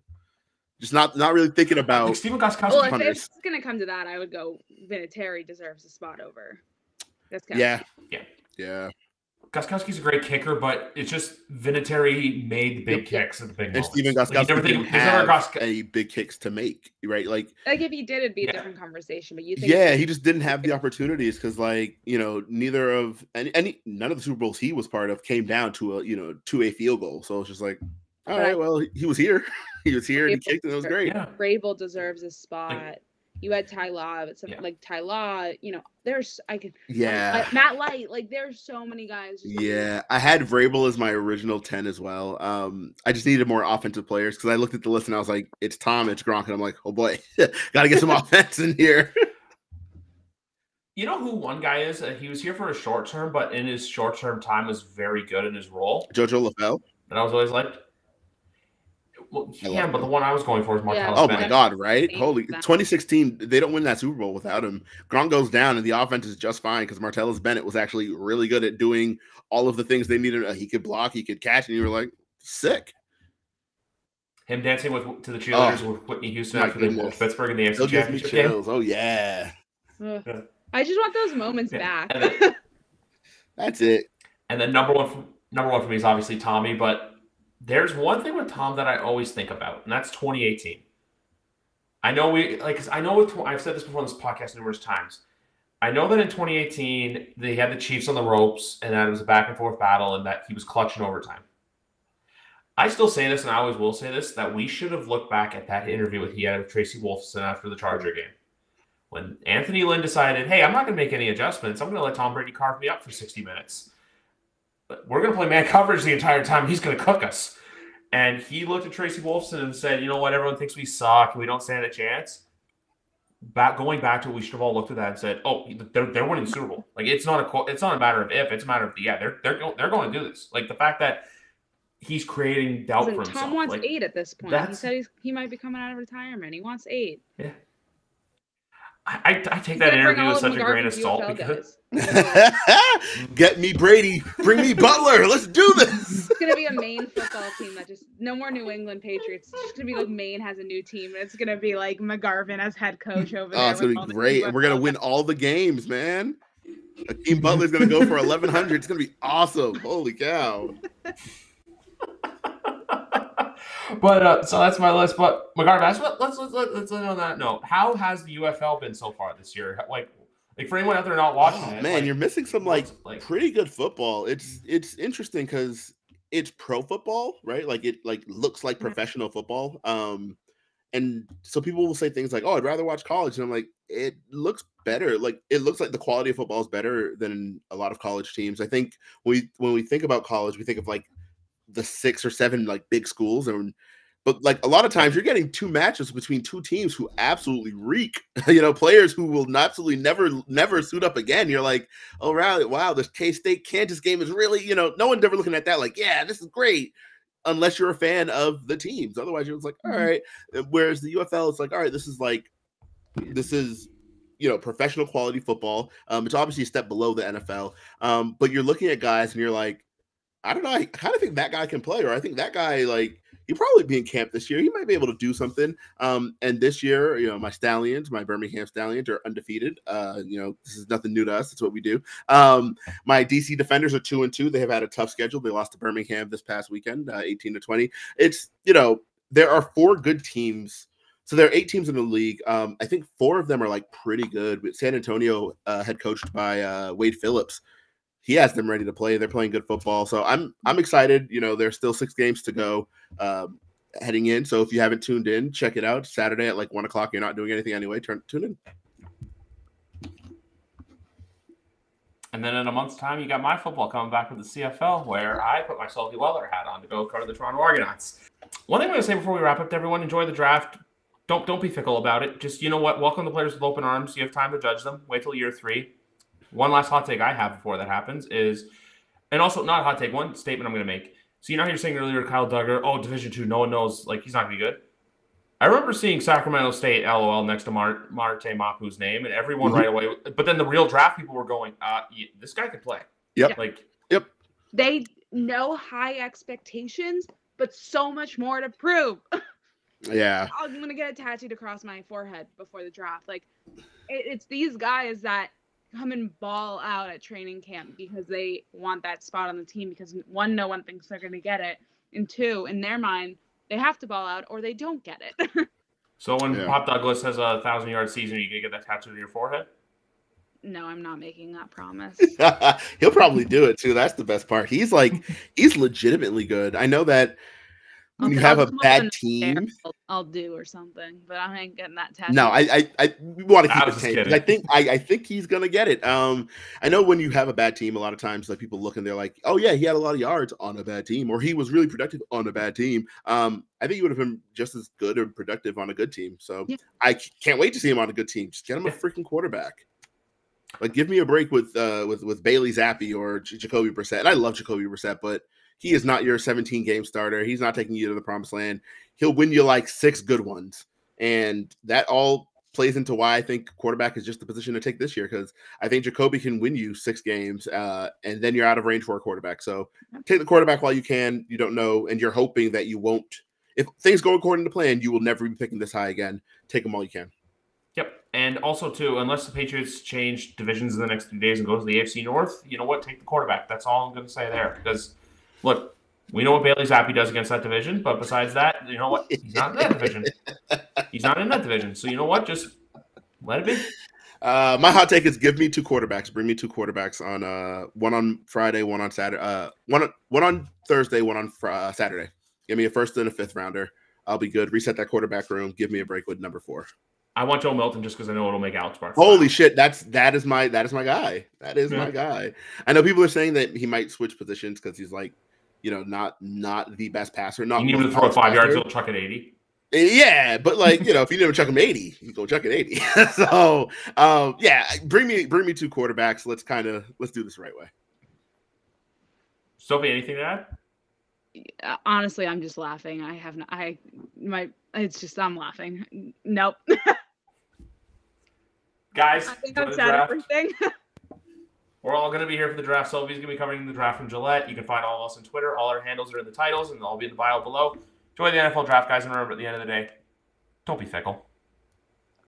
just not really thinking about Stephen Gostkowski. Well, if it's going to come to that, I would go Vinatieri deserves a spot over Gostkowski. Yeah. Gostkowski's a great kicker, but it's just Vinatieri made the big kicks at the big moments. And Stephen Gostkowski didn't have any big kicks to make, right? Like if he did, it'd be a different conversation. But you think he just didn't have the opportunities because, neither of none of the Super Bowls he was part of came down to a field goal. So it's just like, all right, well, he was here, he was here, and he kicked, and it was great. Yeah. Vrabel deserves a spot. You had Ty Law, but Ty Law, there's Matt Light, there's so many guys. I had Vrabel as my original 10 as well. I just needed more offensive players because I looked at the list and I was like, it's Tom, it's Gronk, and I'm like, oh boy, got to get some offense in here. You know who one guy is? He was here for a short term, but in his short term time was very good in his role. Jojo LaFell. And I was always like, well, but the one I was going for is Martellus Bennett. My God, right? Holy, 2016, they don't win that Super Bowl without him. Gronk goes down, and the offense is just fine because Martellus Bennett was actually really good at doing all of the things they needed. He could block, he could catch, and you were like, sick. Him dancing to the cheerleaders with Whitney Houston after they moved Pittsburgh in the AFC Championship game. Oh, yeah. I just want those moments back. That's it. And then number one for me is obviously Tommy. But there's one thing with Tom that I always think about, and that's 2018. I know I've said this before on this podcast numerous times. I know that in 2018 they had the Chiefs on the ropes, and that it was a back and forth battle, and that he was clutching overtime. I still say this, and I always will say this, that we should have looked back at that interview he had with Tracy Wolfson after the Charger game. When Anthony Lynn decided, hey, I'm not going to make any adjustments. I'm going to let Tom Brady carve me up for 60 minutes. But we're going to play man coverage the entire time. He's going to cook us. And he looked at Tracy Wolfson and said, you know what, everyone thinks we suck and we don't stand a chance. Going back to it, we should have all looked at that and said, oh, they're winning the Super Bowl. Like, it's not a matter of if, it's a matter of they're going to do this. Like, the fact that he's creating doubt for himself. Tom wants like, 8 at this point. He said he might be coming out of retirement. He wants 8. Yeah. I take that interview with such a grain of salt because get me Brady, bring me Butler, let's do this. It's gonna be a Maine football team that just no more New England Patriots. It's just gonna be like Maine has a new team, and it's gonna be like McGarvin as head coach over there. Oh, it's gonna be great, and we're gonna win all the games, man. Akeem Butler's gonna go for 1,100. It's gonna be awesome. Holy cow. But so that's my list. But McGarvin, let's end on that note. How has the UFL been so far this year? Like for anyone out there not watching it, man, you're missing some pretty good football. It's interesting because it's pro football, right? Like it looks like professional football. And so people will say things like, "Oh, I'd rather watch college," and I'm like, it looks better. Like it looks like the quality of football is better than a lot of college teams. I think when we think about college, we think of like the 6 or 7 like big schools, but like a lot of times you're getting 2 matches between 2 teams who absolutely reek, players who will absolutely never suit up again. You're like, oh wow, this K-State Kansas game is really, no one's ever looking at that like, yeah, this is great, unless you're a fan of the teams. Otherwise you're just like, all right. Whereas the UFL, it's like, all right, this is professional quality football. It's obviously a step below the NFL, but you're looking at guys and you're like, I don't know. I kind of think that guy can play, or I think that guy, like, he'll probably be in camp this year. He might be able to do something. And this year, my Birmingham Stallions are undefeated. This is nothing new to us. It's what we do. My DC Defenders are 2-2. They have had a tough schedule. They lost to Birmingham this past weekend, 18-20. It's, there are 4 good teams. So there are 8 teams in the league. I think 4 of them are like pretty good. With San Antonio, head coached by Wade Phillips. He has them ready to play. They're playing good football. So I'm excited. There's still 6 games to go heading in. So if you haven't tuned in, check it out. Saturday at like 1:00. You're not doing anything anyway. Tune in. And then in a month's time, you got my football coming back with the CFL, where I put my Salty Weller hat on to go cover the Toronto Argonauts. One thing I'm going to say before we wrap up to everyone, enjoy the draft. Don't be fickle about it. Just, welcome the players with open arms. You have time to judge them. Wait till year 3. One last hot take I have before that happens is, and also not a hot take, one statement I'm going to make. So you know how you're saying earlier, Kyle Duggar, Division II, no one knows, like, he's not going to be good. I remember seeing Sacramento State, LOL, next to Marte Mapu's name, and everyone right away. But then the real draft people were going, this guy could play. Yep. Yep. They know high expectations, but so much more to prove. Yeah. I'm going to get it tattooed across my forehead before the draft. Like, it's these guys that come and ball out at training camp because they want that spot on the team because 1, no one thinks they're going to get it, and 2, in their mind, they have to ball out or they don't get it. So when Pop Douglas has a 1,000-yard season, are you going to get that tattooed on your forehead? No, I'm not making that promise. He'll probably do it too. That's the best part. He's legitimately good. I know that when you have a bad team, I'll do or something, but I ain't getting that tattoo. No, I want to keep it tame. I think he's gonna get it. I know when you have a bad team, a lot of times like people look and they're like, oh yeah, he had a lot of yards on a bad team, or he was really productive on a bad team. I think he would have been just as good or productive on a good team. So yeah. I can't wait to see him on a good team. Just get him a freaking quarterback. Like, give me a break with Bailey Zappi or Jacoby Brissett. And I love Jacoby Brissett, but he is not your 17-game starter. He's not taking you to the promised land. He'll win you like 6 good ones. And that all plays into why I think quarterback is just the position to take this year, because I think Jacoby can win you 6 games, and then you're out of range for a quarterback. So take the quarterback while you can. You don't know, and you're hoping that you won't. If things go according to plan, you will never be picking this high again. Take them while you can. Yep. And also, too, unless the Patriots change divisions in the next 2 days and go to the AFC North, you know what? Take the quarterback. That's all I'm going to say there. Because, look, we know what Bailey Zappi does against that division, but besides that, you know what? He's not in that division. He's not in that division. So you know what? Just let it be. My hot take is give me 2 quarterbacks. Bring me 2 quarterbacks on one on Friday, one on Saturday, one on Thursday, one on Saturday. Give me a first and a 5th rounder. I'll be good. Reset that quarterback room. Give me a break with number 4. I want Joe Milton just because I know it'll make Alex Barkley. Holy shit, that is my guy. That is my guy. I know people are saying that he might switch positions because he's like, not the best passer. Not you need him to throw 5 yards, he'll chuck it 80. Yeah, but like if you never chuck him 80, you go chuck it 80. So bring me 2 quarterbacks. Let's do this the right way. Sophie, anything to add? Honestly, I'm just laughing. I'm laughing. Nope. Guys, I think I've said everything. We're all going to be here for the draft. Sophie's going to be covering the draft from Gillette. You can find all of us on Twitter. All our handles are in the titles, and they'll all be in the bio below. Enjoy the NFL draft, guys, and remember, at the end of the day, don't be fickle.